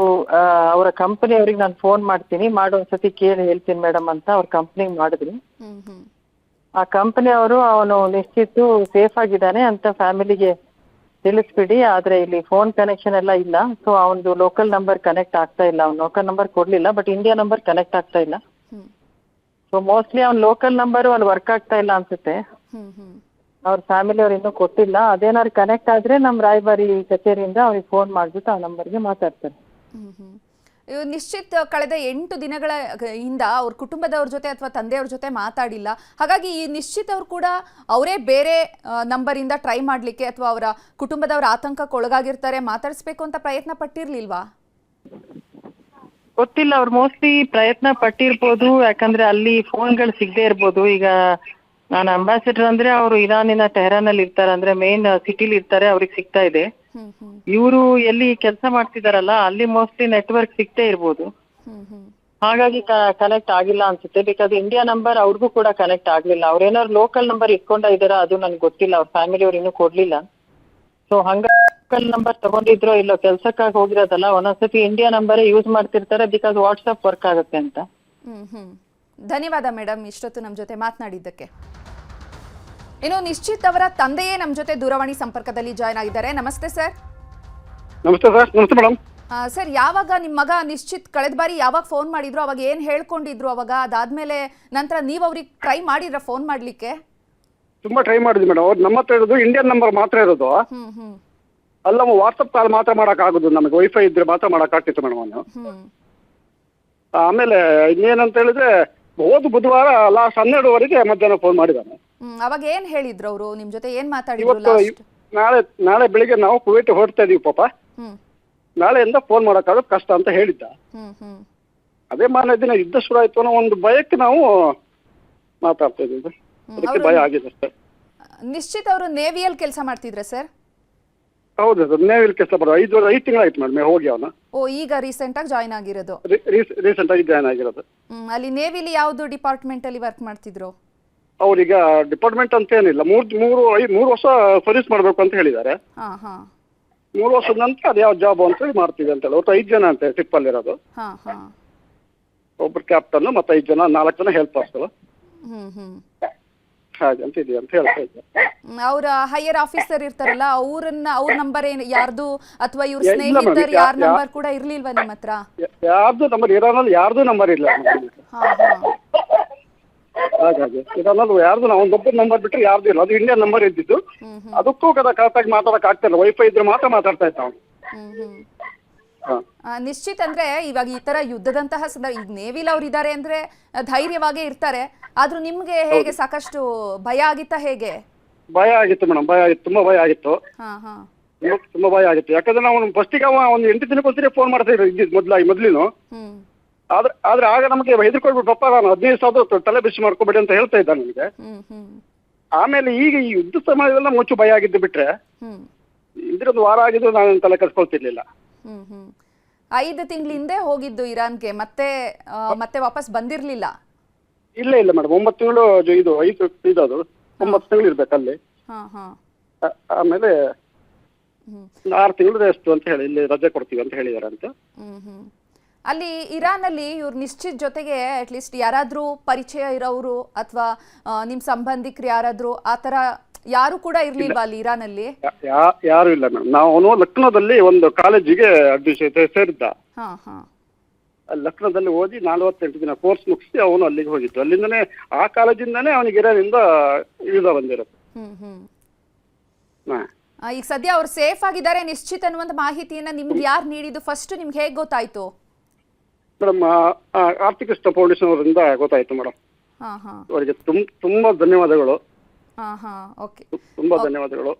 S5: ಅವರ ಕಂಪನಿ ಅವ್ರಿಗೆ ನಾನು ಫೋನ್ ಮಾಡ್ತೀನಿ, ಒಂದ್ಸತಿ ಕೇಳಿ ಹೇಳ್ತೀನಿ ಮೇಡಮ್ ಅಂತ ಅವ್ರ ಕಂಪ್ನಿಗೆ ಮಾಡಿದ್ರು. ಆ ಕಂಪನಿ ಅವರು ಅವನು ನಿಶ್ಚಿತ್ತು ಸೇಫ್ ಆಗಿದ್ದಾನೆ ಅಂತ ಫ್ಯಾಮಿಲಿಗೆ ತಿಳಿಸ್ಬಿಡಿ, ಆದ್ರೆ ಇಲ್ಲಿ ಫೋನ್ ಕನೆಕ್ಷನ್ ಎಲ್ಲ ಇಲ್ಲ. ಸೊ ಅವನದು ಲೋಕಲ್ ನಂಬರ್ ಕನೆಕ್ಟ್ ಆಗ್ತಾ ಇಲ್ಲ. ಅವ್ನು ಲೋಕಲ್ ನಂಬರ್ ಕೊಡ್ಲಿಲ್ಲ, ಬಟ್ ಇಂಡಿಯಾ ನಂಬರ್ ಕನೆಕ್ಟ್ ಆಗ್ತಾ ಇಲ್ಲ. ಸೊ ಮೋಸ್ಟ್ಲಿ ಅವ್ನ ಲೋಕಲ್ ನಂಬರು ಅಲ್ಲಿ ವರ್ಕ್ ಆಗ್ತಾ ಇಲ್ಲ ಅನ್ಸುತ್ತೆ. ಅವ್ರ ಫ್ಯಾಮಿಲಿ ಅವ್ರು ಇನ್ನೂ ಕೊಟ್ಟಿಲ್ಲ. ಅದೇನಾದ್ರು ಕನೆಕ್ಟ್ ಆದ್ರೆ ನಮ್ಮ ರಾಯಭಾರಿ ಕಚೇರಿಯಿಂದ ಅವ್ರಿಗೆ ಫೋನ್ ಮಾಡ್ಬಿಟ್ಟು ಆ ನಂಬರ್ಗೆ ಮಾತಾಡ್ತಾರೆ.
S1: ನಿಶ್ಚಿತ್ ಕಳೆದ 8 ದಿನಗಳ ಹಿಂದ ಅವ್ರ ಕುಟುಂಬದವ್ರ ಜೊತೆ ಅಥವಾ ತಂದೆಯವ್ರ ಜೊತೆ ಮಾತಾಡಿಲ್ಲ. ಹಾಗಾಗಿ ಈ ನಿಶ್ಚಿತ್ ಅವ್ರು ಕೂಡ ಅವರೇ ಬೇರೆ ನಂಬರಿಂದ ಟ್ರೈ ಮಾಡ್ಲಿಕ್ಕೆ ಅಥವಾ ಅವರ ಕುಟುಂಬದವ್ರ ಆತಂಕಕ್ಕೆ ಒಳಗಾಗಿರ್ತಾರೆ, ಮಾತಾಡಿಸ್ಬೇಕು ಅಂತ ಪ್ರಯತ್ನ ಪಟ್ಟಿರ್ಲಿಲ್ವಾ?
S5: ಗೊತ್ತಿಲ್ಲ, ಅವ್ರು ಮೋಸ್ಟ್ಲಿ ಪ್ರಯತ್ನ ಪಟ್ಟಿರ್ಬೋದು. ಯಾಕಂದ್ರೆ ಅಲ್ಲಿ ಫೋನ್ಗಳು ಸಿಗದೆ ಇರ್ಬೋದು. ಈಗ ನಾನು ಅಂಬಾಸಿಡರ್ ಅಂದ್ರೆ ಅವರು ಇರಾನಿನ ಟೆಹರಾನ್ ಅಲ್ಲಿ ಇರ್ತಾರೆ, ಅಂದ್ರೆ ಮೇನ್ ಸಿಟಿಲಿ ಇರ್ತಾರೆ, ಅವ್ರಿಗೆ ಸಿಗ್ತಾ ಇದೆ. ಇವರು ಎಲ್ಲಿ ಕೆಲಸ ಮಾಡ್ತಿದಾರಲ್ಲ ಅಲ್ಲಿ ಮೋಸ್ಟ್ಲಿ ನೆಟ್ವರ್ಕ್ ಸಿಗ್ತೇ ಇರ್ಬೋದು. ಹಾಗಾಗಿ ಕನೆಕ್ಟ್ ಆಗಿಲ್ಲ ಅನ್ಸುತ್ತೆ. ಬಿಕಾಸ್ ಇಂಡಿಯಾ ನಂಬರ್ ಅವ್ರಿಗೂ ಕೂಡ ಕನೆಕ್ಟ್ ಆಗ್ಲಿಲ್ಲ. ಅವ್ರೇನಾದ್ರು ಲೋಕಲ್ ನಂಬರ್ ಇಟ್ಕೊಂಡ ಇದಾರ ಅದು ನನ್ಗೆ ಗೊತ್ತಿಲ್ಲ. ಅವ್ರ ಫ್ಯಾಮಿಲಿ ಅವ್ರು ಇನ್ನೂ ಕೊಡ್ಲಿಲ್ಲ. ಸೊ ಹಂಗ ಲೋಕಲ್ ನಂಬರ್ ತಗೊಂಡಿದ್ರೋ ಇಲ್ಲೋ, ಕೆಲ್ಸಕ್ಕಾಗಿ ಹೋಗಿರೋದಲ್ಲ, ಒಂದೊಂದ್ಸತಿ ಇಂಡಿಯಾ ನಂಬರೇ ಯೂಸ್ ಮಾಡ್ತಿರ್ತಾರೆ, ಬಿಕಾಸ್ ವಾಟ್ಸ್ಆಪ್ ವರ್ಕ್ ಆಗುತ್ತೆ ಅಂತ.
S1: ಧನ್ಯವಾದ ಮೇಡಮ್, ಇಷ್ಟೊತ್ತು ನಮ್ಮ ಜೊತೆ ಮಾತನಾಡಿದ್ದಕ್ಕೆ. ಇನ್ನು ನಿಶ್ಚಿತ್ ಅವರ ತಂದೆಯೇ ನಮ್ಮ ಜೊತೆ ದೂರವಾಣಿ ಸಂಪರ್ಕದಲ್ಲಿ ಜಾಯ್ನ್ ಆಗಿದ್ದಾರೆ. ನಮಸ್ತೆ ಸರ್.
S6: ನಮಸ್ತೆ ಸರ್. ನಮಸ್ತೆ ಮೇಡಮ್.
S1: ಸರ್, ಯಾವಾಗ ನಿಮ್ಮ ಮಗ ನಿಶ್ಚಿತ್ ಕಳೆದ ಬಾರಿ ಯಾವಾಗ ಫೋನ್ ಮಾಡಿದ್ರು, ಅವಾಗ ಏನ್ ಹೇಳ್ಕೊಂಡಿದ್ರು? ಅವಾಗ ಅದಾದ್ಮೇಲೆ ನಂತರ ನೀವು ಅವ್ರಿಗೆ ಟ್ರೈ ಮಾಡಿದ್ರ ಫೋನ್ ಮಾಡ್ಲಿಕ್ಕೆ?
S6: ತುಂಬಾ ಟ್ರೈ ಮಾಡಿದ್ವಿ ಮೇಡಮ್. ಅವ್ರು ನಮ್ಮ ಹತ್ರ ಇರೋದು ಇಂಡಿಯನ್ ನಂಬರ್ ಮಾತ್ರ ಇರೋದು. ಅಲ್ಲ ವಾಟ್ಸಪ್ ಕಾಲ್ ಮಾತ್ರ ಮಾಡಕ್ ಆಗುದು, ನಮಗೆ ವೈಫೈ ಇದ್ರೆ ಮಾತ್ರ ಮಾಡಕ್ ಆಗ್ತಿತ್ತು ಮೇಡಮ್. ಅವನು ಆಮೇಲೆ ಇನ್ನೇನಂತ ಹೇಳಿದ್ರೆ ಹೋದ ಬುಧವಾರ ಲಾಸ್ಟ್ 12ವರೆಗೆ ಮಧ್ಯಾಹ್ನ ಫೋನ್ ಮಾಡಿದ್ದಾನೆ.
S1: ಅವಾಗ ಏನ್ ಹೇಳಿದ್ರು ಅವರು ನಿಮ್ ಜೊತೆ? ಏನ್ ಮಾತಾಡಿದ್ರು?
S6: ಇವತ್ತು ನಾಳೆ ಬೆಳಿಗ್ಗೆ ನಾವು ಕುವೈಟ್ ಹೊರಡ್ತಾ ಇದೀವಿ ಪಾಪ, ನಾಳೆಯಿಂದ ಫೋನ್ ಮಾಡೋಕ್ಕಾಗೋದು ಕಷ್ಟ ಅಂತ ಹೇಳಿದ್ದ. ಅದೇ ಮಾರನೇ ದಿನ ಯುದ್ಧ ಶುರು ಆಯ್ತು ಅನ್ನೋ ಒಂದು ಭಯಕ್ಕೆ ನಾವು ಮಾತಾಡ್ತಾ ಇದ್ದೀವಿ. ಅದಕ್ಕೆ ಭಯ ಆಗಿದೆ ಅಷ್ಟೇ.
S1: ನಿಶ್ಚಿತ್ ಅವರು ನೇವಿಯಲ್ಲಿ ಕೆಲಸ ಮಾಡ್ತಿದ್ರ ಸರ್?
S6: ಹೌದು ಸರ್, ನೇವಿಲ್ ಕೆಲಸ ಬರೋ 5 ತಿಂಗಳಾಯ್ತು ಮೇಡಮ್ ಹೋಗಿ ಅವನು.
S1: ಓ, ಈಗ ರೀಸೆಂಟ್ ಆಗಿ ಜಾಯ್ನ್ ಆಗಿರೋದು?
S6: ರೀಸೆಂಟ್ ಆಗಿ ಜಾಯ್ನ್ ಆಗಿರೋದು.
S1: ಅಲ್ಲಿ ನೇವಿಲಿ ಯಾವ್ದು ಡಿಪಾರ್ಟ್ಮೆಂಟ್ ಅಲ್ಲಿ ವರ್ಕ್ ಮಾಡ್ತಿದ್ರು?
S6: ಅವ್ರೀಗ ಡಿಪಾರ್ಟ್ಮೆಂಟ್ ಅಂತ ಏನಿಲ್ಲ, 3 ವರ್ಷ ಸರ್ವಿಸ್ ಮಾಡ್ಬೇಕು ಅಂತ ಹೇಳಿದ್ದಾರೆ. 3 ವರ್ಷದ ನಂತರ ಅದು ಯಾವ ಜಾಬ್ ಅಂತ ಹೇಳಿ ಮಾಡ್ತೀವಿ ಅಂತ ಹೇಳಿ. ಒಟ್ಟು 5 ಜನ ಅಂತ ಟ್ರಿಪ್ ಅಲ್ಲಿ ಇರೋದು.
S1: ಹಾ ಹಾ
S6: ಒಬ್ರು ಕ್ಯಾಪ್ಟನ್ ಮತ್ತೆ 5 ಜನ 4 ಜನ ಹೆಲ್ಪರ್ಸ್ಗಳು ಹಾಗೆ ಅಂತ ಇದೆಯಾ ಅಂತ ಹೇಳ್ತಾ ಇದ್ದೆ.
S1: ಅವ್ರ ಹೈಯರ್ ಆಫೀಸರ್ ಇರ್ತಾರಲ್ಲ ಅವ್ರ ನಂಬರ್ ಏನು ಯಾರ್ದು ಅಥವಾ ಇವ್ರ
S6: ಇಲ್ಲ madam,
S1: ಸ್ನೇಹಿತರು ಯಾರ ನಂಬರ್ ಕೂಡ ಇರ್ಲಿಲ್ವಾ ನಿಮ್ಮ ಹತ್ರ?
S6: ಯಾರ್ದು ನಂಬರ್ ಇರಾನಲ್ಲಿ ಯಾರ್ದು ನಂಬರ್ ಇಲ್ಲ
S1: ಹಾ ಹಾ
S6: ಹಾಗಾಗಿ ಇರಾನಲ್ಲಿ ಯಾರ್ದು ನಾವು ಒಂದೊಬ್ಬರ ನಂಬರ್ ಬಿಟ್ಟರೆ ಯಾರ್ದು ಇಲ್ಲ. ಅದು ಇಂಡಿಯನ್ ನಂಬರ್ ಇದ್ದಿದ್ದು. ಅದಕ್ಕೂ ಕರೆಕ್ಟಾಗಿ ಮಾತಾಡಕ್ ಆಗ್ತಿಲ್ಲ. ವೈಫೈ ಇದ್ರೆ ಮಾತ್ರ ಮಾತಾಡ್ತಾ ಇದ್ದ ಅವನು.
S1: ನಿಶ್ಚಿತ್ ಅಂದ್ರೆ ಇವಾಗ ಈ ತರ ಯುದ್ಧದಂತಹ ಸಂದರ್ಭ ಈಗ ನೇವಿಲ್ ಅವ್ರು ಇದ್ದಾರೆ ಅಂದ್ರೆ ಧೈರ್ಯವಾಗೇ ಇರ್ತಾರೆ. ಆದ್ರೂ ನಿಮ್ಗೆ ಹೇಗೆ ಸಾಕಷ್ಟು ಭಯ ಆಗಿತ್ತಾ ಹೇಗೆ?
S6: ಭಯ ಆಗಿತ್ತು ಮೇಡಮ್, ಭಯ ಆಗಿತ್ತು, ತುಂಬಾ ಭಯ ಆಗಿತ್ತು.
S1: ಹಾ ಹಾ
S6: ತುಂಬಾ ಭಯ ಆಗಿತ್ತು. ಯಾಕಂದ್ರೆ ನಾವು ಫಸ್ಟಿಗೆ ಒಂದು 8 ದಿನಕ್ಕೊಂದ್ಸರಿ ಫೋನ್ ಮಾಡ್ತಾ ಇದ್ದಿದ್ದು ಮೊದ್ಲಿನು. ಆದ್ರೆ ಆಗ ನಮಗೆ ಹೆದರ್ಕೊಳ್ಬಿಟ್ಟು ಪಪ್ಪ ನಾನು 15,000 ತಲೆ ಬಿಸಿ ಮಾಡ್ಕೊಬೇಡಿ ಅಂತ ಹೇಳ್ತಾ ಇದ್ದ ನನಗೆ. ಆಮೇಲೆ ಈಗ ಈ ಯುದ್ಧ ಸಮಯದಲ್ಲ ಮುಚ್ಚು ಭಯ ಆಗಿದ್ದು ಬಿಟ್ರೆ ಇದ್ರೊಂದು ವಾರ ಆಗಿದ್ದು ನಾನು ತಲೆ ಕಟ್ಕೊಳ್ತಿರ್ಲಿಲ್ಲ.
S1: 5 ತಿಂಗಳ ಹಿಂದೆ ಹೋಗಿದ್ದು ಇರಾನ್ಗೆ, ಮತ್ತೆ ವಾಪಸ್ ಬಂದಿರ್ಲಿಲ್ಲ?
S6: ಇಲ್ಲ ಮೇಡಮ್, 9 ತಿಂಗಳು ಇದು 5 ಇದದು 9 ತಿಂಗಳು ಇರ್ಬೇಕಲ್ಲಿ. ಆಮೇಲೆ 6 ತಿಂಗಳು ಎಷ್ಟು ಅಂತ ಹೇಳಿ ಇಲ್ಲಿ ರಜೆ ಕೊಡ್ತೀವಿ ಅಂತ ಹೇಳಿದಾರೆ ಅಂತ.
S1: ಅಲ್ಲಿ ಇರಾನ್ ಅಲ್ಲಿ ಇವ್ರ ನಿಶ್ಚಿತ್ ಜೊತೆಗೆ ಅಟ್ಲೀಸ್ಟ್ ಯಾರಾದ್ರೂ ಪರಿಚಯ ಇರೋರು ಅಥವಾ ನಿಮ್ ಸಂಬಂಧಿಕರು ಯಾರಾದ್ರೂ ಆತರ ಯಾರು ಕೂಡ ಇರ್ಲಿಲ್ವಾ ಅಲ್ಲಿ ಇರಾನ್ ಅಲ್ಲಿ?
S6: ಯಾರು ಇಲ್ಲ ಮೇಡಮ್. ನಾವು ಲಕ್ನೋದಲ್ಲಿ ಒಂದು ಕಾಲೇಜಿಗೆ ಅಡ್ಮಿಷನ್ ಸೇರಿದ್ದ. ಲಕ್ನೋದಲ್ಲಿ ಓದಿ 48 ದಿನ ಕೋರ್ಸ್ ಮುಗಿಸಿ ಅವನು ಅಲ್ಲಿಗೆ ಹೋಗಿದ್ದು. ಅಲ್ಲಿಂದನೇ ಆ ಕಾಲೇಜಿಂದಾನೇ ಅವನಿಗೆ ಇರಾನಿಂದ ವೀಸಾ ಬಂದಿರೋದು.
S1: ಈಗ ಸದ್ಯ ಅವ್ರು ಸೇಫ್ ಆಗಿದ್ದಾರೆ ನಿಶ್ಚಿತ್ ಅನ್ನುವಂತ ಮಾಹಿತಿಯನ್ನ ನಿಮ್ಗೆ ಯಾರು ನೀಡಿದ್ದು? ಫಸ್ಟ್ ನಿಮ್ಗೆ ಹೇಗ್ ಗೊತ್ತಾಯ್ತು?
S6: ಮೇಡಮ್, ಆರ್ಟಿಕೃಷ್ಣ ಫೌಂಡೇಶನ್ ಅವರಿಂದ ಗೊತ್ತಾಯ್ತು ಮೇಡಮ್. ಅವರಿಗೆ ತುಂಬಾ ಧನ್ಯವಾದಗಳು. ತುಂಬಾ ಧನ್ಯವಾದಗಳು.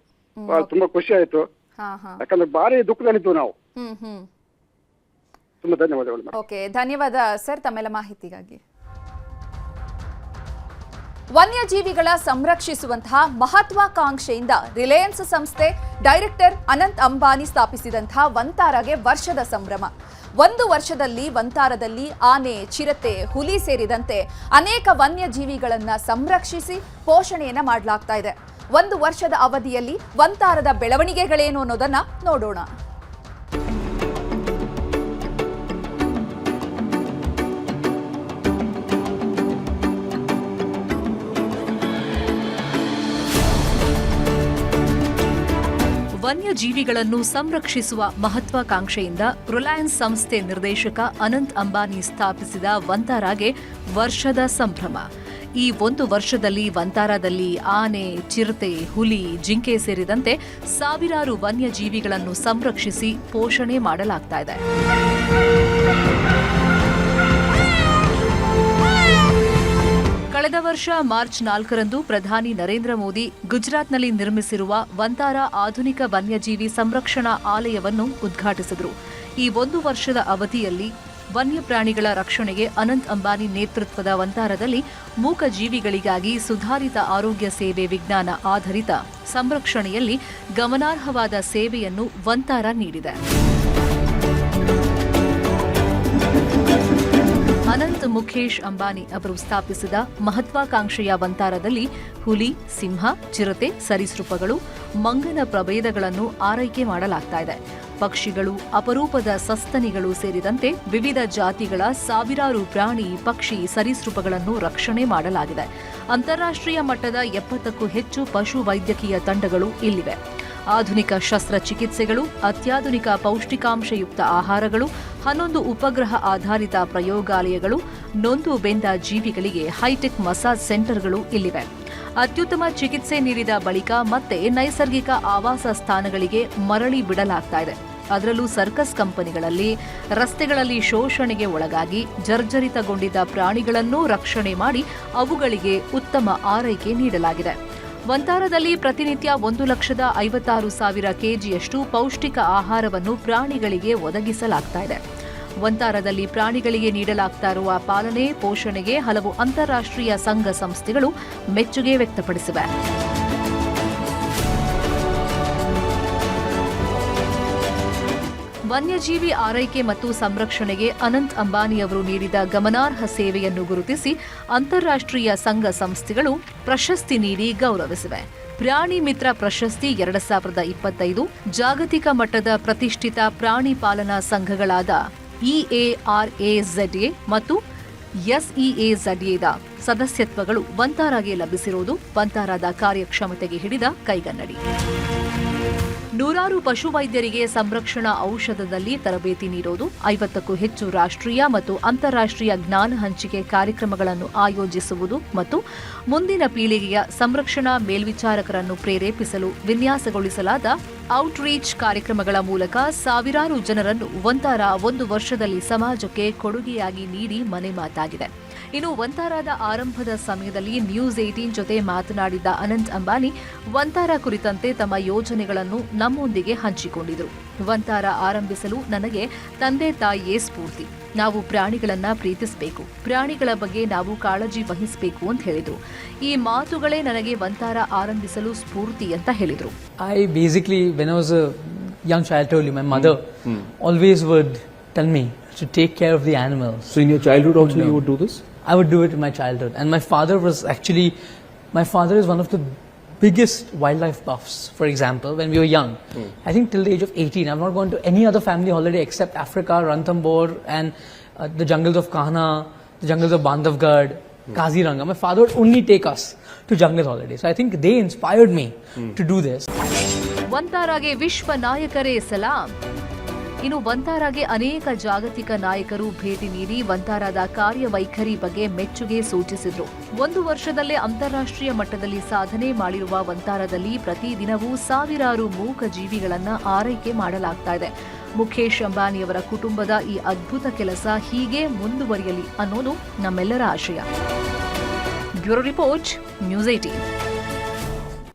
S6: ತುಂಬಾ ಖುಷಿ ಆಯ್ತು. ಯಾಕಂದ್ರೆ ಭಾರಿ ದುಃಖದಲ್ಲಿದ್ದು ನಾವು. ತುಂಬಾ ಧನ್ಯವಾದಗಳು.
S1: ಓಕೆ, ಧನ್ಯವಾದ ಸರ್ ತಮ್ಮೆಲ್ಲ ಮಾಹಿತಿಗಾಗಿ. ವನ್ಯಜೀವಿಗಳ ಸಂರಕ್ಷಿಸುವಂತಹ ಮಹತ್ವಾಕಾಂಕ್ಷೆಯಿಂದ ರಿಲಯನ್ಸ್ ಸಂಸ್ಥೆ ಡೈರೆಕ್ಟರ್ ಅನಂತ್ ಅಂಬಾನಿ ಸ್ಥಾಪಿಸಿದಂತಹ ವಂತಾರಾಗೆ ವರ್ಷದ ಸಂಭ್ರಮ. 1 ವರ್ಷದಲ್ಲಿ ವಂತಾರದಲ್ಲಿ ಆನೆ, ಚಿರತೆ, ಹುಲಿ ಸೇರಿದಂತೆ ಅನೇಕ ವನ್ಯಜೀವಿಗಳನ್ನ ಸಂರಕ್ಷಿಸಿ ಪೋಷಣೆಯನ್ನ ಮಾಡಲಾಗ್ತಾ ಇದೆ. 1 ವರ್ಷದ ಅವಧಿಯಲ್ಲಿ ವಂತಾರದ ಬೆಳವಣಿಗೆಗಳೇನು ಅನ್ನೋದನ್ನ ನೋಡೋಣ.
S7: ವನ್ಯಜೀವಿಗಳನ್ನು ಸಂರಕ್ಷಿಸುವ ಮಹತ್ವಾಕಾಂಕ್ಷೆಯಿಂದ ರಿಲಯನ್ಸ್ ಸಂಸ್ಥೆ ನಿರ್ದೇಶಕ ಅನಂತ್ ಅಂಬಾನಿ ಸ್ಥಾಪಿಸಿದ ವಂತಾರಾಗೆ ವರ್ಷದ ಸಂಭ್ರಮ. ಈ 1 ವರ್ಷದಲ್ಲಿ ವಂತಾರಾದಲ್ಲಿ ಆನೆ, ಚಿರತೆ, ಹುಲಿ, ಜಿಂಕೆ ಸೇರಿದಂತೆ ಸಾವಿರಾರು ವನ್ಯಜೀವಿಗಳನ್ನು ಸಂರಕ್ಷಿಸಿ ಪೋಷಣೆ ಮಾಡಲಾಗ್ತಾ ಇದೆ. ಕಳೆದ ವರ್ಷ ಮಾರ್ಚ್ 4ರಂದು ಪ್ರಧಾನಿ ನರೇಂದ್ರ ಮೋದಿ ಗುಜರಾತ್ನಲ್ಲಿ ನಿರ್ಮಿಸಿರುವ ವಂತಾರಾ ಆಧುನಿಕ ವನ್ಯಜೀವಿ ಸಂರಕ್ಷಣಾ ಆಲಯವನ್ನು ಉದ್ಘಾಟಿಸಿದರು. ಈ 1 ವರ್ಷದ ಅವಧಿಯಲ್ಲಿ ವನ್ಯಪ್ರಾಣಿಗಳ ರಕ್ಷಣೆಗೆ ಅನಂತ್ ಅಂಬಾನಿ ನೇತೃತ್ವದ ವಂತಾರದಲ್ಲಿ ಮೂಕ ಜೀವಿಗಳಿಗಾಗಿ ಸುಧಾರಿತ ಆರೋಗ್ಯ ಸೇವೆ ವಿಜ್ಞಾನ ಆಧರಿತ ಸಂರಕ್ಷಣೆಯಲ್ಲಿ ಗಮನಾರ್ಹವಾದ ಸೇವೆಯನ್ನು ವಂತಾರ ನೀಡಿದೆ. ಅನಂತ್ ಮುಖೇಶ್ ಅಂಬಾನಿ ಅವರು ಸ್ಥಾಪಿಸಿದ ಮಹತ್ವಾಕಾಂಕ್ಷೆಯ ವಂತಾರದಲ್ಲಿ ಹುಲಿ, ಸಿಂಹ, ಚಿರತೆ, ಸರೀಸೃಪಗಳು, ಮಂಗನ ಪ್ರಭೇದಗಳನ್ನು ಆರೈಕೆ ಮಾಡಲಾಗ್ತಾ ಇದೆ. ಪಕ್ಷಿಗಳು, ಅಪರೂಪದ ಸಸ್ತನಿಗಳು ಸೇರಿದಂತೆ ವಿವಿಧ ಜಾತಿಗಳ ಸಾವಿರಾರು ಪ್ರಾಣಿ, ಪಕ್ಷಿ, ಸರೀಸೃಪಗಳನ್ನು ರಕ್ಷಣೆ ಮಾಡಲಾಗಿದೆ. ಅಂತಾರಾಷ್ಟ್ರೀಯ ಮಟ್ಟದ 70ಕ್ಕೂ ಹೆಚ್ಚು ಪಶು ವೈದ್ಯಕೀಯ ತಂಡಗಳು ಇಲ್ಲಿವೆ. ಆಧುನಿಕ ಶಸ್ತ್ರಚಿಕಿತ್ಸೆಗಳು, ಅತ್ಯಾಧುನಿಕ ಪೌಷ್ಟಿಕಾಂಶಯುಕ್ತ ಆಹಾರಗಳು, 11 ಉಪಗ್ರಹ ಆಧಾರಿತ ಪ್ರಯೋಗಾಲಯಗಳು, ನೊಂದು ಬೆಂದ ಜೀವಿಗಳಿಗೆ ಹೈಟೆಕ್ ಮಸಾಜ್ ಸೆಂಟರ್ಗಳು ಇಲ್ಲಿವೆ. ಅತ್ಯುತ್ತಮ ಚಿಕಿತ್ಸೆ ನೀಡಿದ ಬಳಿಕ ಮತ್ತೆ ನೈಸರ್ಗಿಕ ಆವಾಸ ಸ್ಥಾನಗಳಿಗೆ ಮರಳಿ ಬಿಡಲಾಗ್ತಾ ಇದೆ. ಅದರಲ್ಲೂ ಸರ್ಕಸ್ ಕಂಪನಿಗಳಲ್ಲಿ ರಸ್ತೆಗಳಲ್ಲಿ ಶೋಷಣೆಗೆ ಒಳಗಾಗಿ ಜರ್ಜರಿತಗೊಂಡಿದ್ದ ಪ್ರಾಣಿಗಳನ್ನೂ ರಕ್ಷಣೆ ಮಾಡಿ ಅವುಗಳಿಗೆ ಉತ್ತಮ ಆರೈಕೆ ನೀಡಲಾಗಿದೆ. ವಂತಾರದಲ್ಲಿ ಪ್ರತಿನಿತ್ಯ 1,56,000 ಕೆಜಿಯಷ್ಟು ಪೌಷ್ಟಿಕ ಆಹಾರವನ್ನು ಪ್ರಾಣಿಗಳಿಗೆ ಒದಗಿಸಲಾಗ್ತಾ ಇದೆ. ವಂತಾರದಲ್ಲಿ ಪ್ರಾಣಿಗಳಿಗೆ ನೀಡಲಾಗ್ತಾ ಇರುವ ಪಾಲನೆ, ಪೋಷಣೆಗೆ ಹಲವು ಅಂತಾರಾಷ್ಟ್ರೀಯ ಸಂಘ ಸಂಸ್ಥೆಗಳು ಮೆಚ್ಚುಗೆ ವ್ಯಕ್ತಪಡಿಸಿವೆ. ವನ್ಯಜೀವಿ ಆರೈಕೆ ಮತ್ತು ಸಂರಕ್ಷಣೆಗೆ ಅನಂತ್ ಅಂಬಾನಿ ಅವರು ನೀಡಿದ ಗಮನಾರ್ಹ ಸೇವೆಯನ್ನು ಗುರುತಿಸಿ ಅಂತಾರಾಷ್ಟ್ರೀಯ ಸಂಘ ಸಂಸ್ಥೆಗಳು ಪ್ರಶಸ್ತಿ ನೀಡಿ ಗೌರವಿಸಿವೆ. ಪ್ರಾಣಿ ಮಿತ್ರ ಪ್ರಶಸ್ತಿ 2025 ಜಾಗತಿಕ ಮಟ್ಟದ ಪ್ರತಿಷ್ಠಿತ ಪ್ರಾಣಿ ಪಾಲನಾ ಸಂಘಗಳಾದ EARAZA ಮತ್ತು SEAZAದ ಸದಸ್ಯತ್ವಗಳು ವಂತಾರಾಗೆ ಲಭಿಸಿರುವುದು ವಂತಾರಾದ ಕಾರ್ಯಕ್ಷಮತೆಗೆ ಹಿಡಿದ ಕೈಗನ್ನಡಿ. ನೂರಾರು ಪಶುವೈದ್ಯರಿಗೆ ಸಂರಕ್ಷಣಾ ಔಷಧದಲ್ಲಿ ತರಬೇತಿ ನೀಡೋದು, 50ಕ್ಕೂ ಹೆಚ್ಚು ರಾಷ್ಟ್ರೀಯ ಮತ್ತು ಅಂತಾರಾಷ್ಟ್ರೀಯ ಜ್ಞಾನ ಹಂಚಿಕೆ ಕಾರ್ಯಕ್ರಮಗಳನ್ನು ಆಯೋಜಿಸುವುದು ಮತ್ತು ಮುಂದಿನ ಪೀಳಿಗೆಯ ಸಂರಕ್ಷಣಾ ಮೇಲ್ವಿಚಾರಕರನ್ನು ಪ್ರೇರೇಪಿಸಲು ವಿನ್ಯಾಸಗೊಳಿಸಲಾದ ಔಟ್ರೀಚ್ ಕಾರ್ಯಕ್ರಮಗಳ ಮೂಲಕ ಸಾವಿರಾರು ಜನರನ್ನು ವಂತಾರ 1 ವರ್ಷದಲ್ಲಿ ಸಮಾಜಕ್ಕೆ ಕೊಡುಗೆಯಾಗಿ ನೀಡಿ ಮನೆ ಮಾತಾಗಿದೆ. ಇನ್ನು ವಂತಾರಾದ ಆರಂಭದ ಸಮಯದಲ್ಲಿ ನ್ಯೂಸ್ 18 ಜೊತೆ ಮಾತನಾಡಿದ ಅನಂತ್ ಅಂಬಾನಿ ವಂತಾರ ಕುರಿತಂತೆ ತಮ್ಮ ಯೋಜನೆಗಳನ್ನು ನಮ್ಮೊಂದಿಗೆ ಹಂಚಿಕೊಂಡಿದ್ರು. ವಂತಾರ ಆರಂಭಿಸಲು ನನಗೆ ತಂದೆ ತಾಯಿಯೇ ಸ್ಫೂರ್ತಿ. ನಾವು ಪ್ರಾಣಿಗಳನ್ನ ಪ್ರೀತಿಸಬೇಕು, ಪ್ರಾಣಿಗಳ ಬಗ್ಗೆ ನಾವು ಕಾಳಜಿ ವಹಿಸಬೇಕು ಅಂತ ಹೇಳಿದ್ರು. ಈ ಮಾತುಗಳೇ ನನಗೆ ವಂತಾರ ಆರಂಭಿಸಲು ಸ್ಫೂರ್ತಿ ಅಂತ ಹೇಳಿದ್ರು.
S8: I basically, when I was a young child, told you, my mother always would tell me to take care of the animals.
S9: So in your childhood also you would do this?
S8: I would do it in my childhood. And my father is one of the biggest wildlife buffs. For example, when we were young, I think till the age of 18, I've not gone to any other family holiday except Africa, Ranthambore and the jungles of Kahana, the jungles of Bandhavgarh, Kaziranga. My father would only take us to jungle holidays. So I think they inspired me to do this.
S7: ವಂತಾರಾಗೆ ವಿಶ್ವ ನಾಯಕರೇ ಸಲಾಂ. ಇನ್ನು ವಂತಾರಾಗೆ ಅನೇಕ ಜಾಗತಿಕ ನಾಯಕರು ಭೇಟಿ ನೀಡಿ ವಂತಾರಾದ ಕಾರ್ಯವೈಖರಿ ಬಗ್ಗೆ ಮೆಚ್ಚುಗೆ ಸೂಚಿಸಿದ್ರು. 1 ವರ್ಷದಲ್ಲೇ ಅಂತಾರಾಷ್ಟ್ರೀಯ ಮಟ್ಟದಲ್ಲಿ ಸಾಧನೆ ಮಾಡಿರುವ ವಂತಾರದಲ್ಲಿ ಪ್ರತಿದಿನವೂ ಸಾವಿರಾರು ಮೂಕ ಜೀವಿಗಳನ್ನ ಆರೈಕೆ ಮಾಡಲಾಗ್ತಾ ಇದೆ. ಮುಖೇಶ್ ಅಂಬಾನಿಯವರ ಕುಟುಂಬದ ಈ ಅದ್ಭುತ ಕೆಲಸ ಹೀಗೆ ಮುಂದುವರಿಯಲಿ ಅನ್ನೋದು ನಮ್ಮೆಲ್ಲರ ಆಶಯ. Bureau report, news 18.